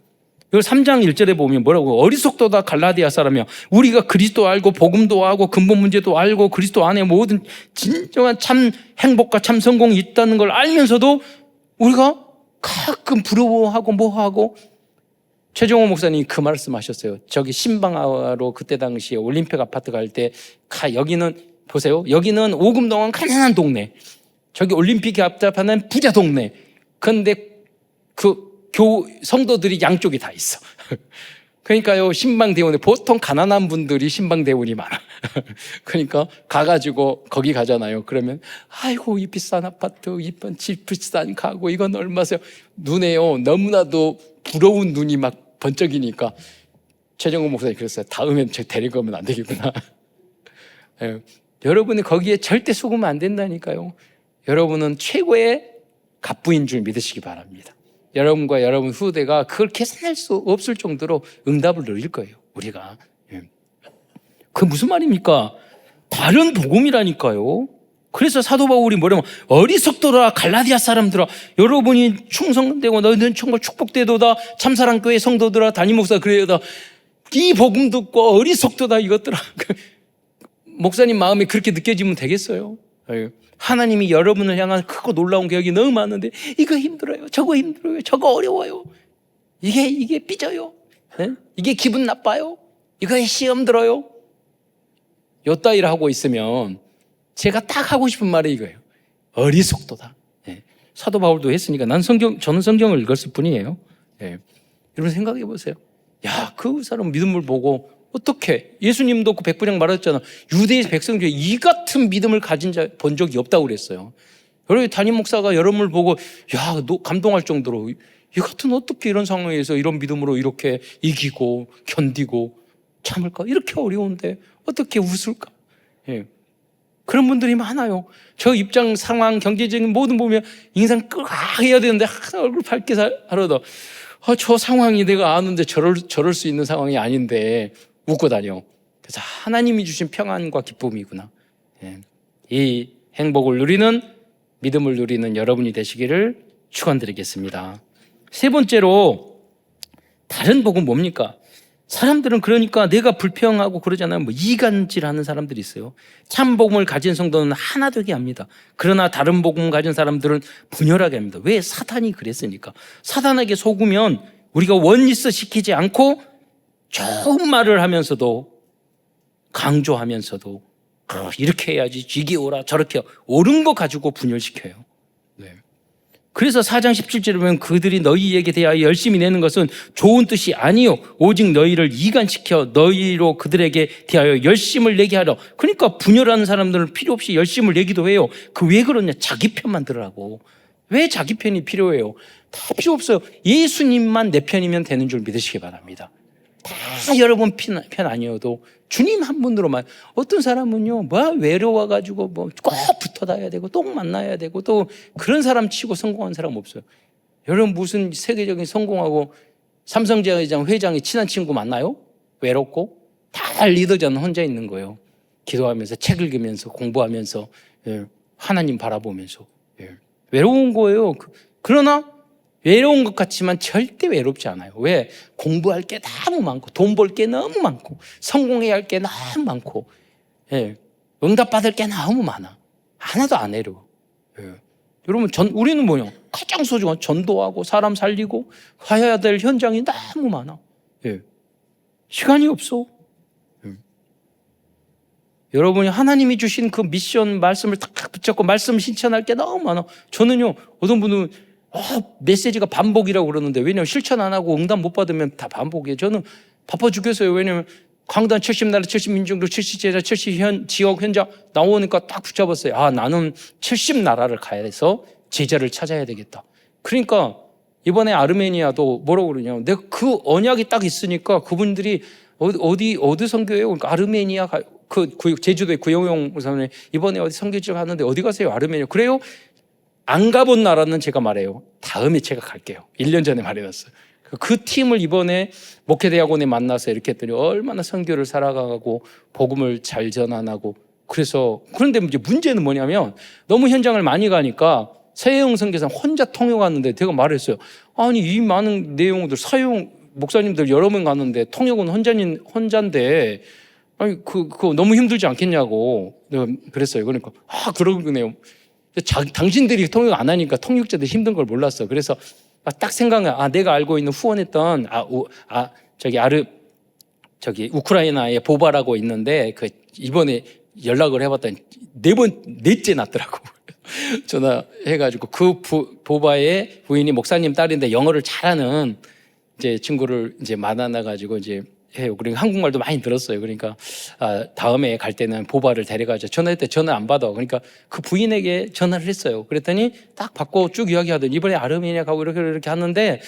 3장 1절에 보면 뭐라고? 어리석도다 갈라디아 사람이야. 우리가 그리스도 알고 복음도 알고 근본 문제도 알고 그리스도 안에 모든 진정한 참 행복과 참 성공이 있다는 걸 알면서도 우리가 가끔 부러워하고 뭐하고. 최종호 목사님이 그 말씀하셨어요. 저기 신방하러 그때 당시에 올림픽 아파트 갈 때 여기는 보세요. 여기는 오금동은 가난한 동네, 저기 올림픽이 앞잡하는 부자 동네. 그런데 성도들이 양쪽이 다 있어. 그러니까요, 신방대원에 보통 가난한 분들이 신방대원이 많아. 그러니까 가가지고 거기 가잖아요. 그러면 아이고, 이 비싼 아파트, 이쁜 집, 비싼 가구, 이건 얼마세요? 눈에요, 너무나도 부러운 눈이 막 번쩍이니까 최정호 목사님 그랬어요. 다음엔 저 데리고 오면 안 되겠구나. 여러분이 거기에 절대 속으면 안 된다니까요. 여러분은 최고의 갑부인 줄 믿으시기 바랍니다. 여러분과 여러분 후대가 그걸 계산할 수 없을 정도로 응답을 누릴 거예요, 우리가. 그게 무슨 말입니까? 다른 복음이라니까요. 그래서 사도 바울이 뭐냐면, 어리석도다 갈라디아 사람들아, 여러분이 충성되고 너희는 정말 축복되도다, 참사랑교회 성도들아, 담임 목사 그래요다, 이 복음 듣고 어리석도다 이것들아. 목사님 마음이 그렇게 느껴지면 되겠어요? 하나님이 여러분을 향한 크고 놀라운 계획이 너무 많은데, 이거 힘들어요, 저거 힘들어요, 저거 어려워요, 이게 삐져요, 이게 기분 나빠요, 이거에 시험 들어요. 요 따위를 하고 있으면 제가 딱 하고 싶은 말이 이거예요. 어리석도다. 사도 바울도 했으니까 저는 성경을 읽었을 뿐이에요. 여러분 생각해 보세요. 야, 그 사람 믿음을 보고 어떻게, 예수님도 그 백부장 말했잖아. 유대의 백성 중에 이 같은 믿음을 가진 자 본 적이 없다고 그랬어요. 여러분 담임 목사가 여러분을 보고 야, 너 감동할 정도로, 이 같은 어떻게 이런 상황에서 이런 믿음으로 이렇게 이기고 견디고 참을까? 이렇게 어려운데 어떻게 웃을까? 그런 분들이 많아요. 저 입장, 상황, 경제적인 모든 보면 인상 해야 되는데 얼굴 밝게 살아도 저 상황이 내가 아는데 저럴 수 있는 상황이 아닌데 웃고 다녀. 그래서 하나님이 주신 평안과 기쁨이구나. 이 행복을 누리는, 믿음을 누리는 여러분이 되시기를 축원드리겠습니다. 세 번째로 다른 복은 뭡니까? 사람들은 그러니까 내가 불평하고 그러잖아요. 뭐 이간질하는 사람들이 있어요. 참 복음을 가진 성도는 하나 되게 합니다. 그러나 다른 복음 가진 사람들은 분열하게 합니다. 왜? 사탄이 그랬으니까. 사탄에게 속으면 우리가 원리스 시키지 않고 좋은 말을 하면서도, 강조하면서도 이렇게 해야지, 이게 오라 저렇게 옳은 거 가지고 분열시켜요. 그래서 4장 17절에 보면 그들이 너희에게 대하여 열심히 내는 것은 좋은 뜻이 아니요 오직 너희를 이간시켜 너희로 그들에게 대하여 열심을 내게 하려. 그러니까 분열하는 사람들은 필요 없이 열심을 내기도 해요. 그 왜 그러냐? 자기 편만 들으라고. 왜 자기 편이 필요해요? 다 필요 없어요. 예수님만 내 편이면 되는 줄 믿으시기 바랍니다. 다 여러분 편 아니어도 주님 한 분으로만. 어떤 사람은요, 외로워가지고 꼭 붙어 다녀야 되고, 또 만나야 되고, 또 그런 사람 치고 성공한 사람 없어요. 여러분 무슨 세계적인 성공하고 삼성제약 회장이 친한 친구 만나요? 외롭고? 다 리더자는 혼자 있는 거예요. 기도하면서, 책 읽으면서, 공부하면서, 하나님 바라보면서. 외로운 거예요. 그러나 외로운 것 같지만 절대 외롭지 않아요. 왜? 공부할 게 너무 많고, 돈 벌 게 너무 많고, 성공해야 할 게 너무 많고, 응답받을 게 너무 많아. 하나도 안 외로워. 여러분, 우리는 뭐냐? 가장 소중한 전도하고 사람 살리고 가야 될 현장이 너무 많아. 시간이 없어. 여러분이 하나님이 주신 그 미션 말씀을 딱 붙잡고 말씀 실천할 게 너무 많아. 저는요, 어떤 분은 메시지가 반복이라고 그러는데, 왜냐면 실천 안 하고 응답 못 받으면 다 반복이에요. 저는 바빠 죽겠어요. 왜냐면 강단 70나라, 70민족들, 70제자, 70지역 현장 나오니까 딱 붙잡았어요. 나는 70나라를 가야 해서 제자를 찾아야 되겠다. 그러니까 이번에 아르메니아도 뭐라고 그러냐면, 내가 그 언약이 딱 있으니까 그분들이 어디 선교해요? 그러니까 아르메니아 제주도의 구영용 목사님 이번에 어디 선교지를 갔는데 어디 가세요? 아르메니아. 그래요? 안 가본 나라는 제가 말해요. 다음에 제가 갈게요. 1년 전에 말해놨어요. 그 팀을 이번에 목회대학원에 만나서 이렇게 했더니 얼마나 선교를 살아가고 복음을 잘 전환하고. 그런데 이제 문제는 뭐냐면, 너무 현장을 많이 가니까 서혜영 선교사 혼자 통역 갔는데 제가 말했어요. 아니, 이 많은 내용들 서혜영 목사님들 여러 명 갔는데 통역은 혼자인데, 아니 그거 너무 힘들지 않겠냐고 내가 그랬어요. 그러니까 그러네요. 당신들이 통역 안 하니까 통역자들 힘든 걸 몰랐어. 그래서 딱 생각해. 내가 알고 있는 후원했던 우크라이나에 보바라고 있는데, 이번에 연락을 해봤더니 넷째 났더라고. 전화해가지고 그 보바의 부인이 목사님 딸인데 영어를 잘하는 이제 친구를 이제 만나가지고 이제 해요. 그리고 한국말도 많이 들었어요. 그러니까 다음에 갈 때는 보바를 데려가자. 전화했더니 전화 안 받아. 그러니까 그 부인에게 전화를 했어요. 그랬더니 딱 받고 쭉 이야기하더니 이번에 아르메니아 가고 이렇게 하는데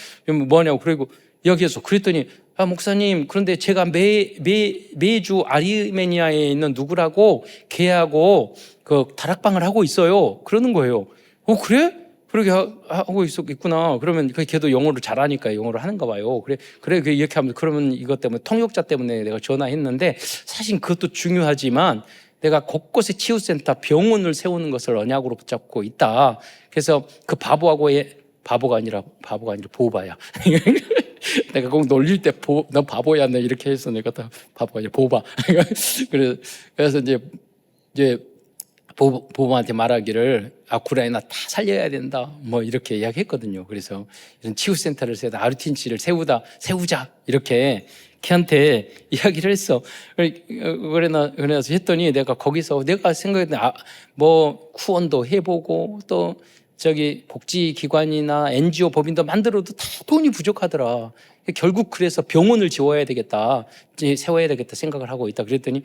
뭐냐고. 그리고 이야기했어. 그랬더니 목사님, 그런데 제가 매주 아르메니아에 있는 누구라고 걔하고 그 다락방을 하고 있어요. 그러는 거예요. 그래? 그렇게 하고 있구나. 그러면 걔도 영어를 잘하니까 영어를 하는가 봐요. 그래 이렇게 하면, 그러면 이것 때문에 통역자 때문에 내가 전화했는데, 사실 그것도 중요하지만 내가 곳곳에 치유센터, 병원을 세우는 것을 언약으로 붙잡고 있다. 그래서 그 바보가 아니라 보바야. 내가 꼭 놀릴 때 너 바보야, 너 이렇게 해서 내가 다 바보가 아니라 보바. 그래서 이제 보바한테 말하기를 우크라이나 다 살려야 된다, 뭐 이렇게 이야기했거든요. 그래서 이런 치유센터를 세우다, 아르틴치를 세우자 이렇게 걔한테 이야기를 했어. 그래서 했더니 내가 거기서 내가 생각했더니 뭐 후원도 해보고 또 복지기관이나 NGO 법인도 만들어도 다 돈이 부족하더라. 결국 그래서 병원을 세워야 되겠다 생각을 하고 있다. 그랬더니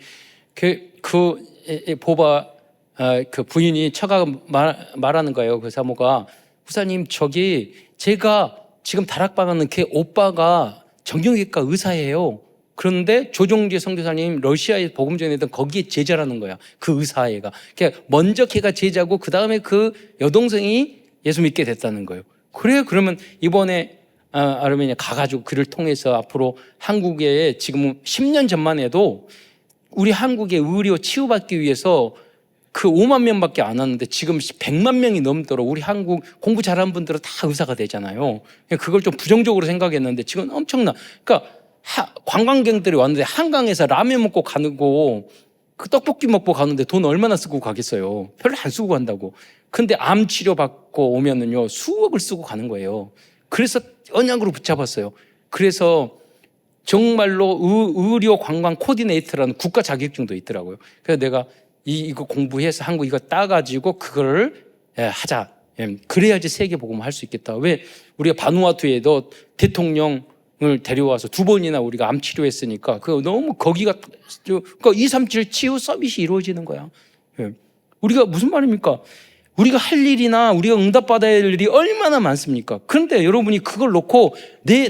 보바 그 부인이 말하는 거예요. 그 사모가, 부사님, 제가 지금 다락방하는 걔 오빠가 정형외과 의사예요. 그런데 조종재 선교사님 러시아에 복음 전했던 거기에 제자라는 거야. 그 의사애가. 그러니까 먼저 걔가 제자고 그 다음에 그 여동생이 예수 믿게 됐다는 거예요. 그래 그러면 이번에 아르메니아 가가지고 그를 통해서 앞으로 한국에 지금 10년 전만 해도 우리 한국의 의료 치유받기 위해서 그 5만 명밖에 안 왔는데 지금 100만 명이 넘도록 우리 한국 공부 잘하는 분들은 다 의사가 되잖아요. 그걸 좀 부정적으로 생각했는데 지금 엄청나. 그러니까 관광객들이 왔는데 한강에서 라면 먹고 가고 그 떡볶이 먹고 가는데 돈 얼마나 쓰고 가겠어요. 별로 안 쓰고 간다고. 근데 암 치료 받고 오면은요 수억을 쓰고 가는 거예요. 그래서 언약으로 붙잡았어요. 그래서 정말로 의료 관광 코디네이터라는 국가 자격증도 있더라고요. 그래서 내가 이거 공부해서 한국 이거 따가지고 그거를 하자. 그래야지 세계 복음을 할 수 있겠다. 왜 우리가 바누아투에도 대통령을 데려와서 2번이나 우리가 암 치료했으니까 그 너무 거기가 그러니까 237 치유 서비스 이루어지는 거야. 우리가 무슨 말입니까? 우리가 할 일이나 우리가 응답받아야 할 일이 얼마나 많습니까? 그런데 여러분이 그걸 놓고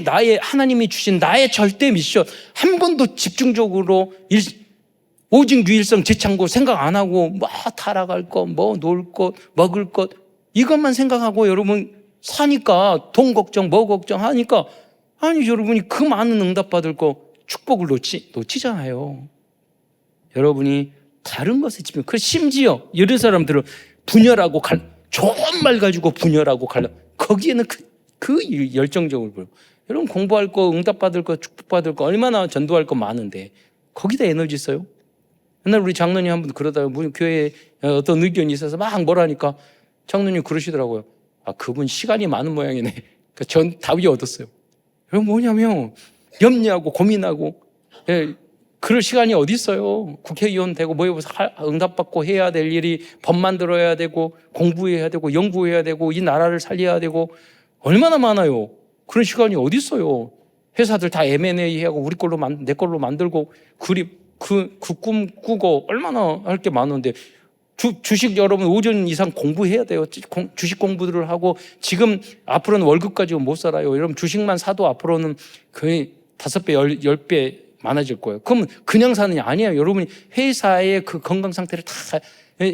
나의 하나님이 주신 나의 절대 미션 한 번도 집중적으로 오직 유일성 지창고 생각 안 하고 뭐 타락할 것, 뭐 놀 것, 먹을 것 이것만 생각하고 여러분 사니까 돈 걱정, 뭐 걱정하니까 아니 여러분이 그 많은 응답받을 거 축복을 놓치잖아요. 여러분이 다른 것에 집중. 그 심지어 여러 사람들은 분열하고 좋은 말 가지고 분열하고 거기에는 그 열정적으로 보여. 여러분 공부할 거, 응답받을 거, 축복받을 거 얼마나 전도할 거 많은데 거기다 에너지 써요? 옛날 우리 장로님 한 분 그러다가 우리 교회에 어떤 의견이 있어서 막 뭐라니까 장로님 그러시더라고요. 그분 시간이 많은 모양이네. 그러니까 전 답이 얻었어요. 그럼 뭐냐면 염려하고 고민하고 그럴 시간이 어디 있어요. 국회의원 되고 뭐에 응답받고 해야 될 일이 법 만들어야 되고 공부해야 되고 연구해야 되고 이 나라를 살려야 되고 얼마나 많아요. 그런 시간이 어디 있어요. 회사들 다 M&A 하고 우리 걸로 내 걸로 만들고 그 꿈 꾸고 얼마나 할 게 많은데 주식 여러분 오전 이상 공부해야 돼요. 주식 공부들을 하고 지금 앞으로는 월급 가지고 못 살아요. 여러분 주식만 사도 앞으로는 거의 5배, 10배 많아질 거예요. 그러면 그냥 사느냐? 아니에요. 여러분이 회사의 그 건강 상태를 다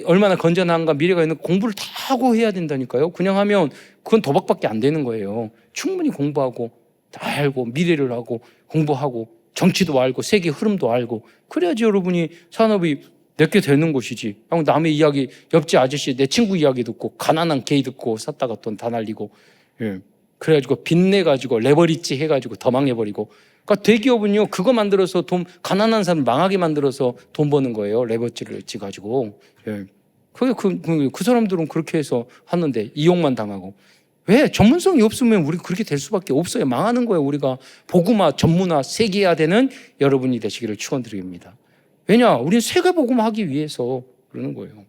얼마나 건전한가 미래가 있는 공부를 다 하고 해야 된다니까요. 그냥 하면 그건 도박밖에 안 되는 거예요. 충분히 공부하고 다 알고 미래를 하고 공부하고 정치도 알고 세계 흐름도 알고 그래야지 여러분이 산업이 내게 되는 것이지. 남의 이야기 옆집 아저씨 내 친구 이야기 듣고 가난한 개 듣고 샀다가 돈 다 날리고 그래가지고 빚내가지고 레버리지 해가지고 더 망해버리고 그러니까 대기업은요 그거 만들어서 가난한 사람 망하게 만들어서 돈 버는 거예요. 레버리지 가지고 그 사람들은 그렇게 해서 하는데 이용만 당하고 왜? 전문성이 없으면 우리 그렇게 될 수밖에 없어요. 망하는 거예요. 우리가 복음화, 전문화, 세계화 되는 여러분이 되시기를 축원드립니다. 왜냐? 우리는 세계 복음화하기 위해서 그러는 거예요.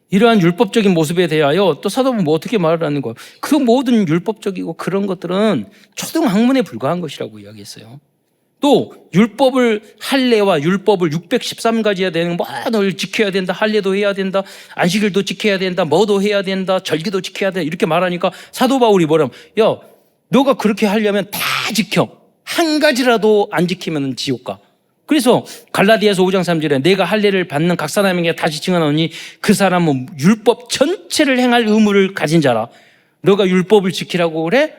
이러한 율법적인 모습에 대하여 또 사도는 뭐 어떻게 말을 하는 거예요? 그 모든 율법적이고 그런 것들은 초등학문에 불과한 것이라고 이야기했어요. 또 율법을 할례와 율법을 613가지 해야 되는 널 지켜야 된다. 할례도 해야 된다. 안식일도 지켜야 된다. 뭐도 해야 된다. 절기도 지켜야 된다. 이렇게 말하니까 사도 바울이 뭐라면 야 너가 그렇게 하려면 다 지켜. 한 가지라도 안 지키면 지옥 가. 그래서 갈라디아서 5장 3절에 내가 할례를 받는 각 사람에게 다시 증언하노니 그 사람은 율법 전체를 행할 의무를 가진 자라. 너가 율법을 지키라고 그래?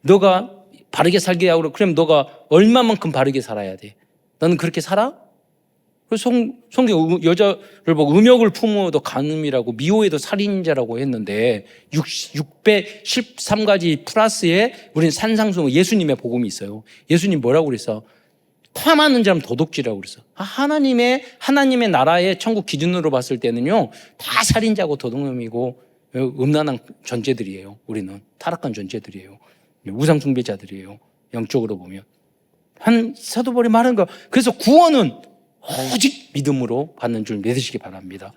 너가 바르게 살게 하고 그러면 너가 얼마만큼 바르게 살아야 돼? 너는 그렇게 살아? 그래서 성경 여자를 보고 음욕을 품어도 간음이라고 미호에도 살인자라고 했는데 613가지 플러스에 우리는 산상수훈 예수님의 복음이 있어요. 예수님 뭐라고 그랬어? 탐하는 자는 도둑질이라고 그랬어. 하나님의 나라의 천국 기준으로 봤을 때는요 다 살인자고 도둑놈이고 음란한 존재들이에요. 우리는 타락한 존재들이에요. 우상 숭배자들이에요. 영적으로 보면 한 사도 바울이 말하는 거. 그래서 구원은 오직 믿음으로 받는 줄 믿으시기 바랍니다.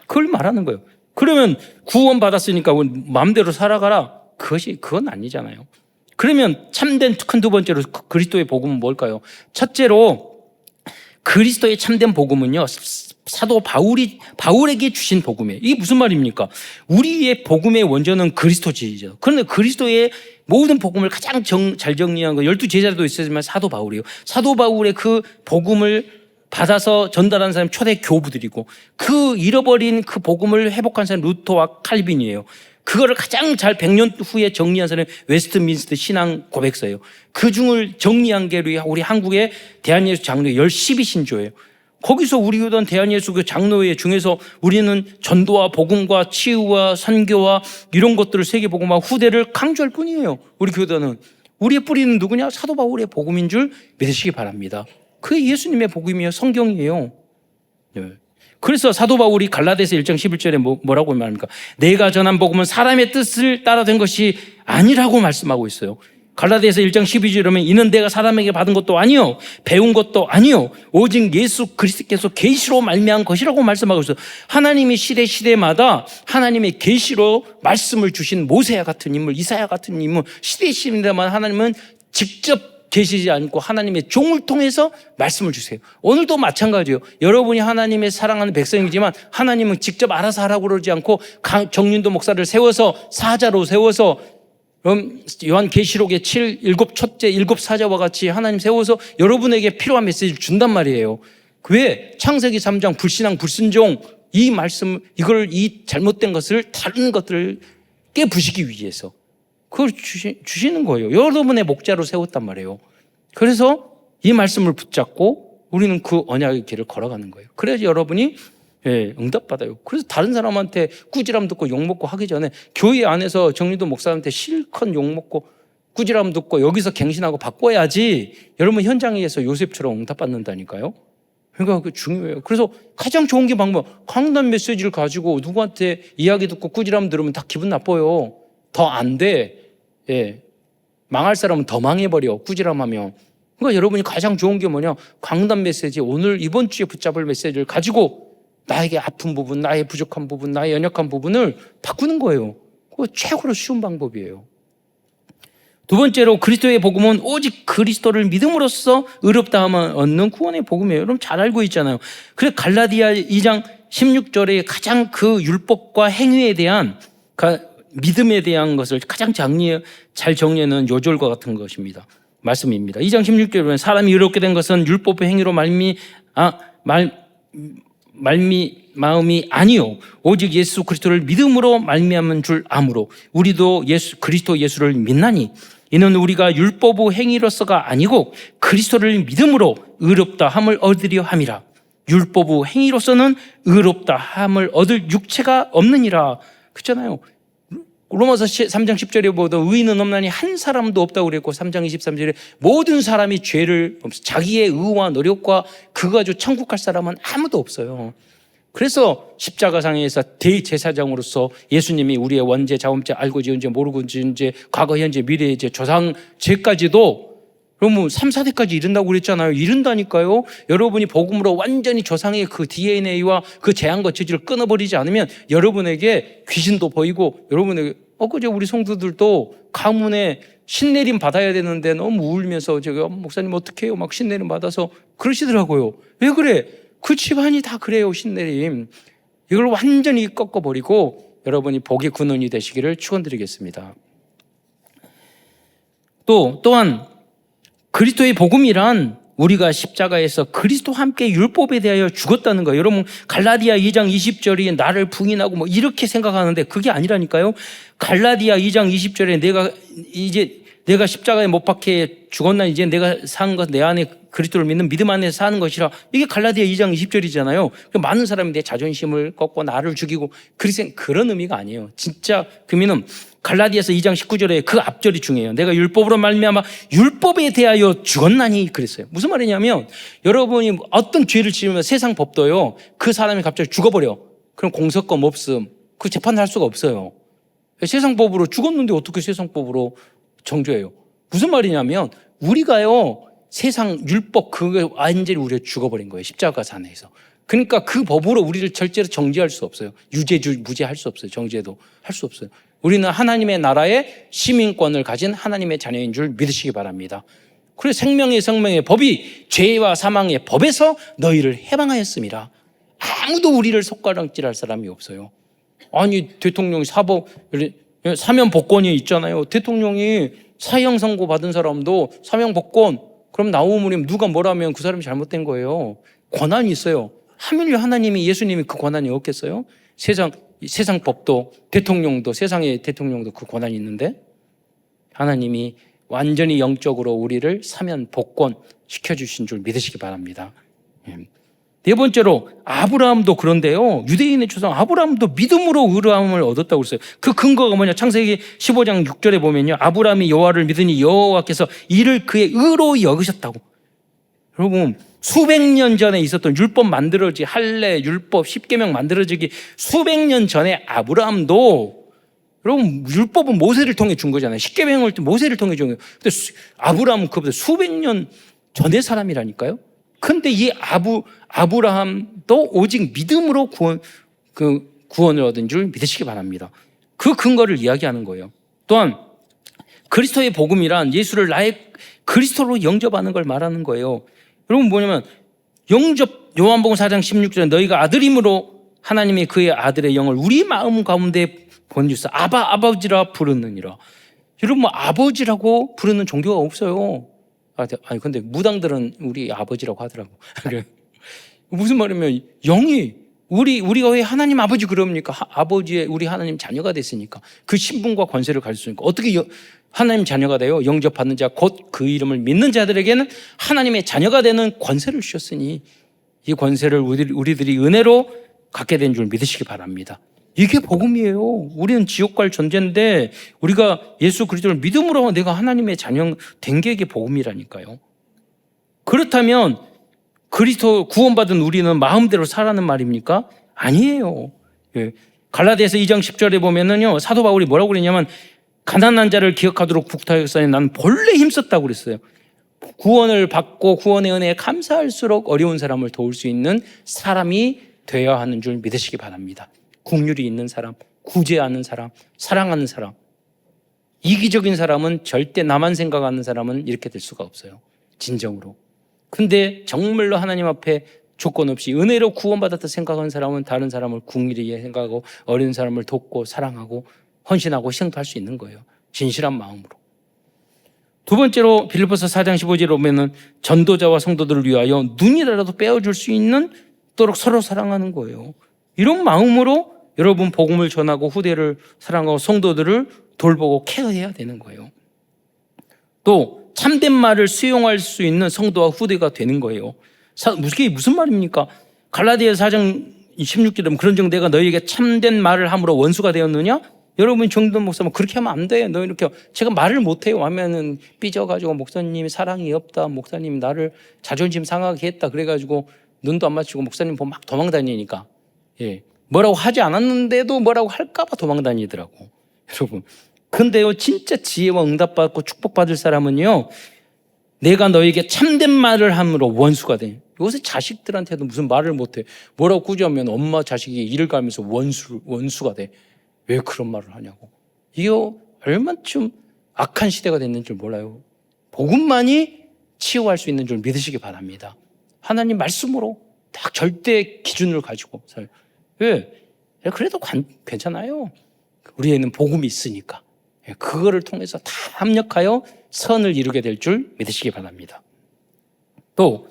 그걸 말하는 거예요. 그러면 구원 받았으니까 마음대로 살아가라. 그건 아니잖아요. 그러면 참된 큰 두 번째로 그리스도의 복음은 뭘까요? 첫째로 그리스도의 참된 복음은요, 사도 바울에게 주신 복음이에요. 이게 무슨 말입니까? 우리의 복음의 원조는 그리스도지죠. 그런데 그리스도의 모든 복음을 가장 잘 정리한 거 12제자도 있었지만 사도 바울이에요. 사도 바울의 그 복음을 받아서 전달한 사람이 초대 교부들이고, 그 잃어버린 그 복음을 회복한 사람이 루터와 칼빈이에요. 그거를 가장 잘 100년 후에 정리한 사람이 웨스트민스터 신앙 고백서예요. 그 중을 정리한 게 우리 한국의 대한예수 장로회 12신조예요. 거기서 우리 교단 대한예수교 장로회 중에서 우리는 전도와 복음과 치유와 선교와 이런 것들을 세계복음화 후대를 강조할 뿐이에요. 우리 교단은. 우리의 뿌리는 누구냐? 사도 바울의 복음인 줄 믿으시기 바랍니다. 그게 예수님의 복음이에요. 성경이에요. 네. 그래서 사도 바울이 갈라디아서 1장 11절에 뭐라고 말합니까? 내가 전한 복음은 사람의 뜻을 따라 된 것이 아니라고 말씀하고 있어요. 갈라디아서 1장 12절에 보면 이는 내가 사람에게 받은 것도 아니요 배운 것도 아니요 오직 예수 그리스도께서 계시로 말미암은 것이라고 말씀하고 있어요. 하나님이 시대마다 하나님의 계시로 말씀을 주신 모세야 같은 인물, 이사야 같은 인물, 시대마다 하나님은 직접 계시지 않고 하나님의 종을 통해서 말씀을 주세요. 오늘도 마찬가지예요. 여러분이 하나님의 사랑하는 백성이지만 하나님은 직접 알아서 하라고 그러지 않고 정윤도 목사를 세워서 사자로 세워서 요한계시록의 7 첫째 7사자와 같이 하나님 세워서 여러분에게 필요한 메시지를 준단 말이에요. 왜? 창세기 3장 불신앙 불순종 이 말씀 이 잘못된 것을 다른 것들을 깨부시기 위해서 그걸 주시는 거예요. 여러분의 목자로 세웠단 말이에요. 그래서 이 말씀을 붙잡고 우리는 그 언약의 길을 걸어가는 거예요. 그래야지 여러분이 응답받아요. 그래서 다른 사람한테 꾸지람 듣고 욕먹고 하기 전에 교회 안에서 정리도 목사한테 실컷 욕먹고 꾸지람 듣고 여기서 갱신하고 바꿔야지 여러분 현장에서 요셉처럼 응답받는다니까요. 그러니까 그게 중요해요. 그래서 가장 좋은 게 방법. 강단 메시지를 가지고 누구한테 이야기 듣고 꾸지람 들으면 다 기분 나빠요. 더 안 돼. 망할 사람은 더 망해버려. 꾸지람하면. 그러니까 여러분이 가장 좋은 게 뭐냐? 강단 메시지, 오늘 이번 주에 붙잡을 메시지를 가지고 나에게 아픈 부분, 나의 부족한 부분, 나의 연약한 부분을 바꾸는 거예요. 그거 최고로 쉬운 방법이에요. 두 번째로 그리스도의 복음은 오직 그리스도를 믿음으로써 의롭다함을 얻는 구원의 복음이에요. 여러분 잘 알고 있잖아요. 그래서 갈라디아 2장 16절에 가장 그 율법과 행위에 대한 믿음에 대한 것을 가장 잘 정리하는 요절과 같은 것입니다. 말씀입니다. 2장 16절에 보면 사람이 의롭게 된 것은 율법의 행위로 마음이 아니요 오직 예수 그리스도를 믿음으로 말미암은 줄 아므로 우리도 그리스도 예수를 믿나니 이는 우리가 율법의 행위로서가 아니고 그리스도를 믿음으로 의롭다 함을 얻으려 함이라. 율법의 행위로서는 의롭다 함을 얻을 육체가 없느니라. 그렇잖아요. 로마서 3장 10절에 보도 의인은 없나니 한 사람도 없다고 그랬고 3장 23절에 모든 사람이 죄를 자기의 의와 노력과 그거 가지고 천국 갈 사람은 아무도 없어요. 그래서 십자가상에서 대제사장으로서 예수님이 우리의 원죄, 자범죄, 알고 지은 죄, 모르고 지은 죄, 과거, 현재, 미래의 죄, 조상 죄까지도 그러면 3, 4대까지 이른다고 그랬잖아요. 이른다니까요. 여러분이 복음으로 완전히 조상의 그 DNA와 그 재앙과 저지를 끊어버리지 않으면 여러분에게 귀신도 보이고 여러분에게 엊그제 우리 성도들도 가문에 신내림 받아야 되는데 너무 울면서 제가 목사님 어떻게 해요? 막 신내림 받아서 그러시더라고요. 왜 그래? 그 집안이 다 그래요. 신내림. 이걸 완전히 꺾어버리고 여러분이 복의 근원이 되시기를 축원드리겠습니다. 또한 그리스도의 복음이란 우리가 십자가에서 그리스도와 함께 율법에 대하여 죽었다는 거예요. 여러분 갈라디아 2장 20절이 나를 부인하고 뭐 이렇게 생각하는데 그게 아니라니까요. 갈라디아 2장 20절에 내가 십자가에 못 박혀 죽었나 이제 내가 산 것 내 안에 그리스도를 믿는 믿음 안에서 사는 것이라. 이게 갈라디아 2장 20절이잖아요. 많은 사람이 내 자존심을 꺾고 나를 죽이고 그런 의미가 아니에요. 진짜 그 의미는 갈라디아서 2장 19절에 그 앞절이 중요해요. 내가 율법으로 말미암아 율법에 대하여 죽었나니 그랬어요. 무슨 말이냐면 여러분이 어떤 죄를 지으면 세상 법도요. 그 사람이 갑자기 죽어버려. 그럼 공소권 없음. 그 재판할 수가 없어요. 세상 법으로 죽었는데 어떻게 세상 법으로 정죄해요? 무슨 말이냐면 우리가요. 세상 율법 그거 완전히 우리가 죽어버린 거예요. 십자가산에서. 그러니까 그 법으로 우리를 절대로 정죄할 수 없어요. 무죄할 수 없어요. 정죄도 할 수 없어요. 우리는 하나님의 나라의 시민권을 가진 하나님의 자녀인 줄 믿으시기 바랍니다. 그래 생명의 법이 죄와 사망의 법에서 너희를 해방하였음이라. 아무도 우리를 손가락질할 사람이 없어요. 아니 대통령이 사면 복권이 있잖아요. 대통령이 사형 선고 받은 사람도 사형 복권, 그럼 나오면 누가 뭐라면 그 사람이 잘못된 거예요. 권한이 있어요. 하물며 하나님이, 예수님이 그 권한이 없겠어요? 세상 법도, 대통령도, 세상의 대통령도 그 권한이 있는데, 하나님이 완전히 영적으로 우리를 사면 복권 시켜주신 줄 믿으시기 바랍니다. 네 번째로 아브라함도 그런데요. 유대인의 조상 아브라함도 믿음으로 의로움을 얻었다고 그랬어요. 그 근거가 뭐냐? 창세기 15장 6절에 보면요. 아브라함이 여호와를 믿으니 여호와께서 이를 그의 의로 여기셨다고. 여러분 수백 년 전에 있었던 율법 만들어지기, 할례, 율법, 십계명 만들어지기 수백 년 전에 아브라함도, 여러분 율법은 모세를 통해 준 거잖아요. 십계명을 모세를 통해 준 거예요. 근데 아브라함은 그보다 수백 년 전의 사람이라니까요. 근데 이 아브라함도 오직 믿음으로 구원을 얻은 줄 믿으시기 바랍니다. 그 근거를 이야기하는 거예요. 또한 그리스도의 복음이란 예수를 나의 그리스도로 영접하는 걸 말하는 거예요. 여러분 뭐냐면 요한복음 4장 16절에 너희가 아들임으로 하나님이 그의 아들의 영을 우리 마음 가운데 보내주사 아버지라 부르느니라. 여러분 뭐 아버지라고 부르는 종교가 없어요. 아니 근데 무당들은 우리 아버지라고 하더라고. 무슨 말이면 영이 우리가 왜 하나님 아버지 그럽니까? 아버지의 우리 하나님 자녀가 됐으니까 그 신분과 권세를 가질 수 있으니까 어떻게 하나님 자녀가 돼요? 영접받는 자 곧 그 이름을 믿는 자들에게는 하나님의 자녀가 되는 권세를 주셨으니 이 권세를 우리들이 은혜로 갖게 된 줄 믿으시기 바랍니다. 이게 복음이에요. 우리는 지옥 갈 존재인데 우리가 예수 그리스도를 믿음으로 내가 하나님의 자녀 된 게 이게 복음이라니까요. 그렇다면 그리스도 구원받은 우리는 마음대로 살라는 말입니까? 아니에요. 갈라디아서 2장 10절에 보면은요, 사도 바울이 뭐라고 그랬냐면 가난한 자를 기억하도록 국타였사니 나는 본래 힘썼다고 그랬어요. 구원을 받고 구원의 은혜에 감사할수록 어려운 사람을 도울 수 있는 사람이 되어야 하는 줄 믿으시기 바랍니다. 긍휼이 있는 사람, 구제하는 사람, 사랑하는 사람. 이기적인 사람은 절대 나만 생각하는 사람은 이렇게 될 수가 없어요. 진정으로. 근데 정말로 하나님 앞에 조건 없이 은혜로 구원받았다 생각하는 사람은 다른 사람을 긍휼히 생각하고 어린 사람을 돕고 사랑하고 헌신하고 희생도 할 수 있는 거예요. 진실한 마음으로. 두 번째로 빌립보서 4장 15절에 보면은 전도자와 성도들을 위하여 눈이라도 빼어줄 수 있는 도록 서로 사랑하는 거예요. 이런 마음으로 여러분 복음을 전하고 후대를 사랑하고 성도들을 돌보고 케어해야 되는 거예요. 또 참된 말을 수용할 수 있는 성도와 후대가 되는 거예요. 이게 무슨 말입니까? 갈라디아서 4장 16절에 그런 정 내가 너희에게 참된 말을 함으로 원수가 되었느냐? 여러분 정돈 목사님 그렇게 하면 안 돼. 너 이렇게 제가 말을 못해요 하면은 삐져가지고 목사님이 사랑이 없다. 목사님 나를 자존심 상하게 했다. 그래가지고 눈도 안 맞추고 목사님 보면 막 도망다니니까. 뭐라고 하지 않았는데도 뭐라고 할까봐 도망다니더라고. 여러분. 근데요, 진짜 지혜와 응답받고 축복받을 사람은요, 내가 너에게 참된 말을 함으로 원수가 돼. 요새 자식들한테도 무슨 말을 못해. 뭐라고 꾸짖으면 엄마 자식이 이를 갈면서 원수가 돼. 왜 그런 말을 하냐고. 이게 얼마쯤 악한 시대가 됐는 줄 몰라요. 복음만이 치유할 수 있는 줄 믿으시기 바랍니다. 하나님 말씀으로 딱 절대 기준을 가지고 살아요. 왜? 그래도 괜찮아요. 우리에는 복음이 있으니까. 그거를 통해서 다 합력하여 선을 이루게 될 줄 믿으시기 바랍니다. 또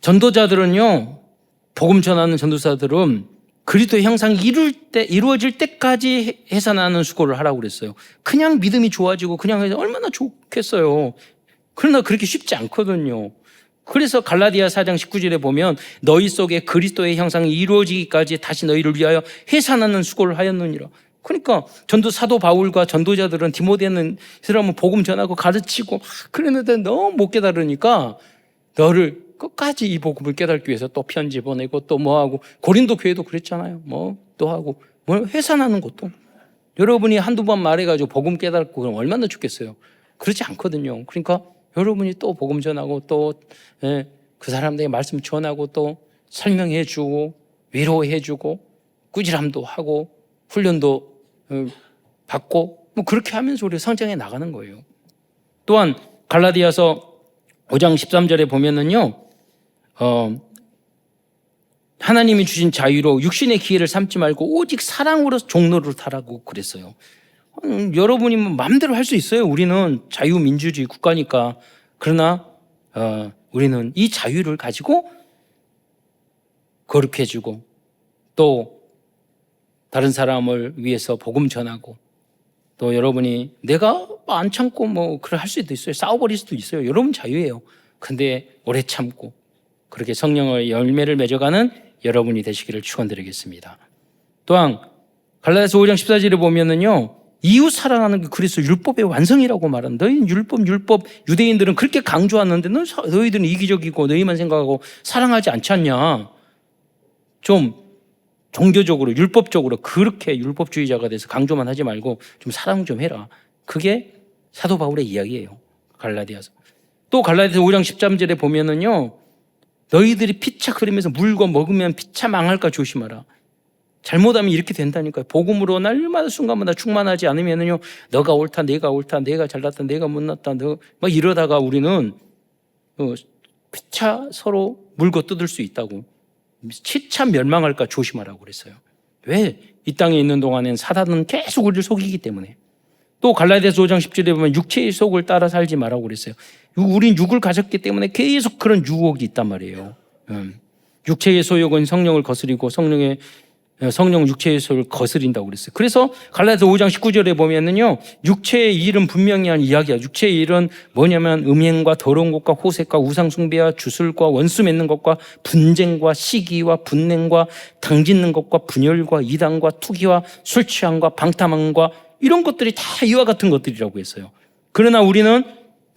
전도자들은요, 복음 전하는 전도사들은 그리스도의 형상이 이루어질 때까지 해산하는 수고를 하라고 그랬어요. 그냥 믿음이 좋아지고 그냥 해서 얼마나 좋겠어요. 그러나 그렇게 쉽지 않거든요. 그래서 갈라디아 4장 19절에 보면 너희 속에 그리스도의 형상이 이루어지기까지 다시 너희를 위하여 해산하는 수고를 하였느니라. 그러니까 사도 바울과 전도자들은 디모데는 사람은 복음 전하고 가르치고 막 그랬는데 너무 못 깨달으니까 너를 끝까지 이 복음을 깨닫기 위해서 또 편지 보내고 또 뭐하고 고린도 교회도 그랬잖아요. 뭐 또 하고 뭐 해산하는 것도 여러분이 한두 번 말해가지고 복음 깨닫고 그럼 얼마나 좋겠어요. 그렇지 않거든요. 그러니까 여러분이 또 복음 전하고 또 그 사람들에게 말씀 전하고 또 설명해 주고 위로해 주고 꾸지람도 하고 훈련도 받고 뭐 그렇게 하면서 우리가 성장해 나가는 거예요. 또한 갈라디아서 5장 13절에 보면은요, 하나님이 주신 자유로 육신의 기회를 삼지 말고 오직 사랑으로 종로를 타라고 그랬어요. 여러분이 뭐 마음대로 할 수 있어요. 우리는 자유민주주의 국가니까. 그러나 우리는 이 자유를 가지고 거룩해지고 또 다른 사람을 위해서 복음 전하고 또 여러분이 내가 안 참고 뭐 그걸 할 수도 있어요. 싸워버릴 수도 있어요. 여러분 자유예요. 근데 오래 참고 그렇게 성령의 열매를 맺어가는 여러분이 되시기를 축원드리겠습니다. 또한 갈라디아서 5장 14절에 보면은요, 이웃 사랑하는 게 그리스도 율법의 완성이라고 말하는, 너희는 율법 유대인들은 그렇게 강조하는데 너희들은 이기적이고 너희만 생각하고 사랑하지 않지 않냐. 좀 종교적으로 율법적으로 그렇게 율법주의자가 돼서 강조만 하지 말고 좀 사랑 좀 해라. 그게 사도 바울의 이야기예요. 갈라디아서. 또 갈라디아서 5장 13절에 보면은요, 너희들이 피차 흐르면서 물고 먹으면 피차 망할까 조심하라. 잘못하면 이렇게 된다니까요. 복음으로 날마다 순간마다 충만하지 않으면은요, 너가 옳다, 내가 잘났다, 내가 못났다, 막 이러다가 우리는 피차 서로 물고 뜯을 수 있다고. 치차 멸망할까 조심하라고 그랬어요. 왜? 이 땅에 있는 동안엔 사단은 계속 우리를 속이기 때문에. 또 갈라디아서 5장 10절에 보면 육체의 속을 따라 살지 말라고 그랬어요. 우린 육을 가졌기 때문에 계속 그런 유혹이 있단 말이에요. 육체의 소욕은 성령을 거스리고 성령 육체의 소욕을 거스린다고 그랬어요. 그래서 갈라디아서 5장 19절에 보면은요, 육체의 일은 분명히 한 이야기야. 육체의 일은 뭐냐면 음행과 더러운 것과 호색과 우상 숭배와 주술과 원수 맺는 것과 분쟁과 시기와 분냉과 당짓는 것과 분열과 이단과 투기와 술 취함과 방탕함과 이런 것들이 다 이와 같은 것들이라고 했어요. 그러나 우리는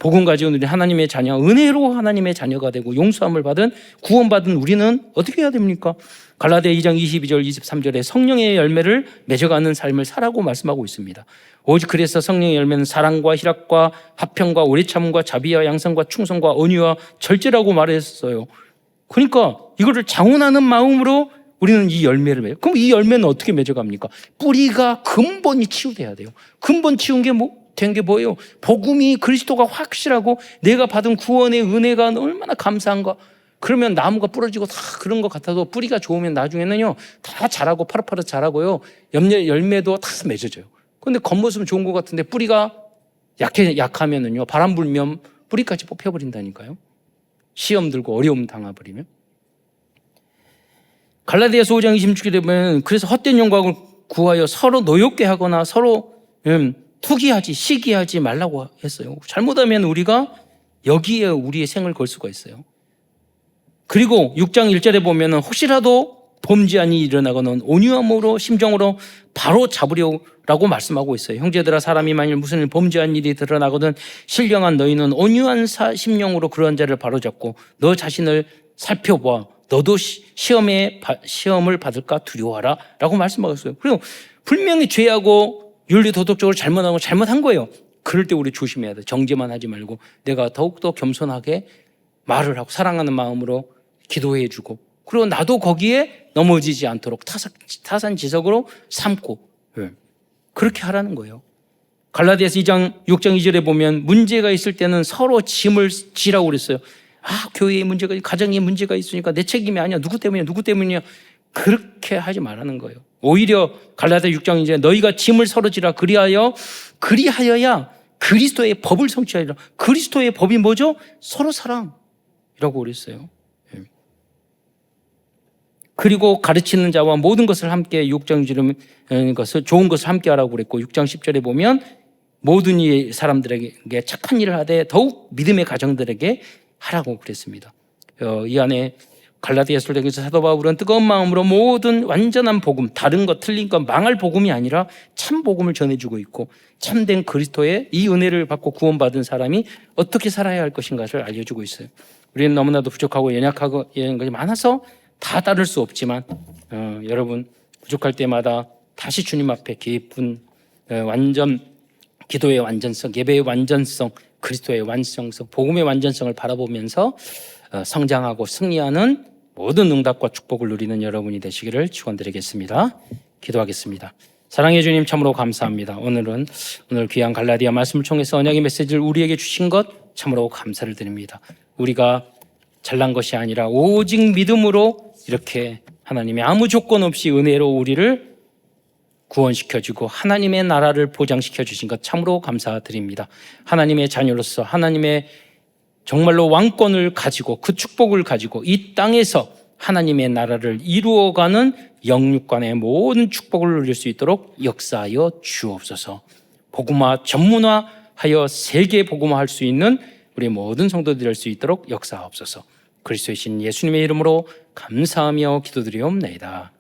복음 가지고 우리 하나님의 자녀, 은혜로 하나님의 자녀가 되고 용서함을 받은 구원받은 우리는 어떻게 해야 됩니까? 갈라디아 2장 22절 23절에 성령의 열매를 맺어가는 삶을 살라고 말씀하고 있습니다. 오직 그래서 성령의 열매는 사랑과 희락과 화평과 오래참과 자비와 양성과 충성과 온유와 절제라고 말했어요. 그러니까 이거를 장훈하는 마음으로 우리는 이 열매를 맺어요. 그럼 이 열매는 어떻게 맺어갑니까? 뿌리가 근본이 치유돼야 돼요. 근본 치운 게 된 게 뭐예요? 복음이 그리스도가 확실하고 내가 받은 구원의 은혜가 얼마나 감사한가. 그러면 나무가 부러지고 다 그런 것 같아도 뿌리가 좋으면 나중에는요 다 자라고 파릇파릇 자라고요 열매도 다 맺어져요. 그런데 겉모습은 좋은 것 같은데 뿌리가 약하면은요 바람 불면 뿌리까지 뽑혀버린다니까요. 시험 들고 어려움 당해버리면. 갈라디아서 5장 26절에 보면 그래서 헛된 영광을 구하여 서로 노엽게 하거나 서로 투기하지 시기하지 말라고 했어요. 잘못하면 우리가 여기에 우리의 생을 걸 수가 있어요. 그리고 6장 1절에 보면 혹시라도 범죄한 일이 일어나거나 온유함으로 심정으로 바로 잡으려고 말씀하고 있어요. 형제들아, 사람이 만일 무슨 범죄한 일이 드러나거든 신령한 너희는 온유한 심령으로 그러한 자를 바로잡고 너 자신을 살펴봐. 너도 시험을 받을까 두려워하라 라고 말씀하고 있어요. 그리고 분명히 죄하고 윤리 도덕적으로 잘못한 거예요. 그럴 때 우리 조심해야 돼. 정죄만 하지 말고 내가 더욱더 겸손하게 말을 하고 사랑하는 마음으로 기도해 주고 그리고 나도 거기에 넘어지지 않도록 타산지석으로 삼고 그렇게 하라는 거예요. 갈라디아서 2장 6장 2절에 보면 문제가 있을 때는 서로 짐을 지라고 그랬어요. 교회에 문제가 가정에 문제가 있으니까 내 책임이 아니야. 누구 때문이야. 그렇게 하지 말라는 거예요. 오히려 갈라디아 6장 이제 너희가 짐을 서로 지라 그리하여야 그리스도의 법을 성취하리라. 그리스도의 법이 뭐죠? 서로 사랑이라고 그랬어요. 그리고 가르치는 자와 모든 것을 함께 6장 것을 좋은 것을 함께 하라고 그랬고 6장 10절에 보면 모든 사람들에게 착한 일을 하되 더욱 믿음의 가정들에게 하라고 그랬습니다. 이 안에 갈라디아서를 통해서 사도 바울은 뜨거운 마음으로 모든 완전한 복음, 다른 것 틀린 것 망할 복음이 아니라 참 복음을 전해주고 있고 참된 그리스도의 이 은혜를 받고 구원받은 사람이 어떻게 살아야 할 것인가를 알려주고 있어요. 우리는 너무나도 부족하고 연약하고 이런 것이 많아서 다 따를 수 없지만 여러분 부족할 때마다 다시 주님 앞에 깊은 완전 기도의 완전성, 예배의 완전성, 그리스도의 완성성, 복음의 완전성을 바라보면서 성장하고 승리하는 모든 응답과 축복을 누리는 여러분이 되시기를 축원드리겠습니다. 기도하겠습니다. 사랑해 주님 참으로 감사합니다. 오늘 귀한 갈라디아 말씀을 통해서 언약의 메시지를 우리에게 주신 것 참으로 감사를 드립니다. 우리가 잘난 것이 아니라 오직 믿음으로 이렇게 하나님의 아무 조건 없이 은혜로 우리를 구원시켜주고 하나님의 나라를 보장시켜 주신 것 참으로 감사드립니다. 하나님의 자녀로서 하나님의 정말로 왕권을 가지고 그 축복을 가지고 이 땅에서 하나님의 나라를 이루어가는 영육간의 모든 축복을 누릴 수 있도록 역사하여 주옵소서. 복음화 전문화하여 세계 복음화할 수 있는 우리 모든 성도들이 될 수 있도록 역사하옵소서. 그리스도의 신 예수님의 이름으로 감사하며 기도드리옵나이다.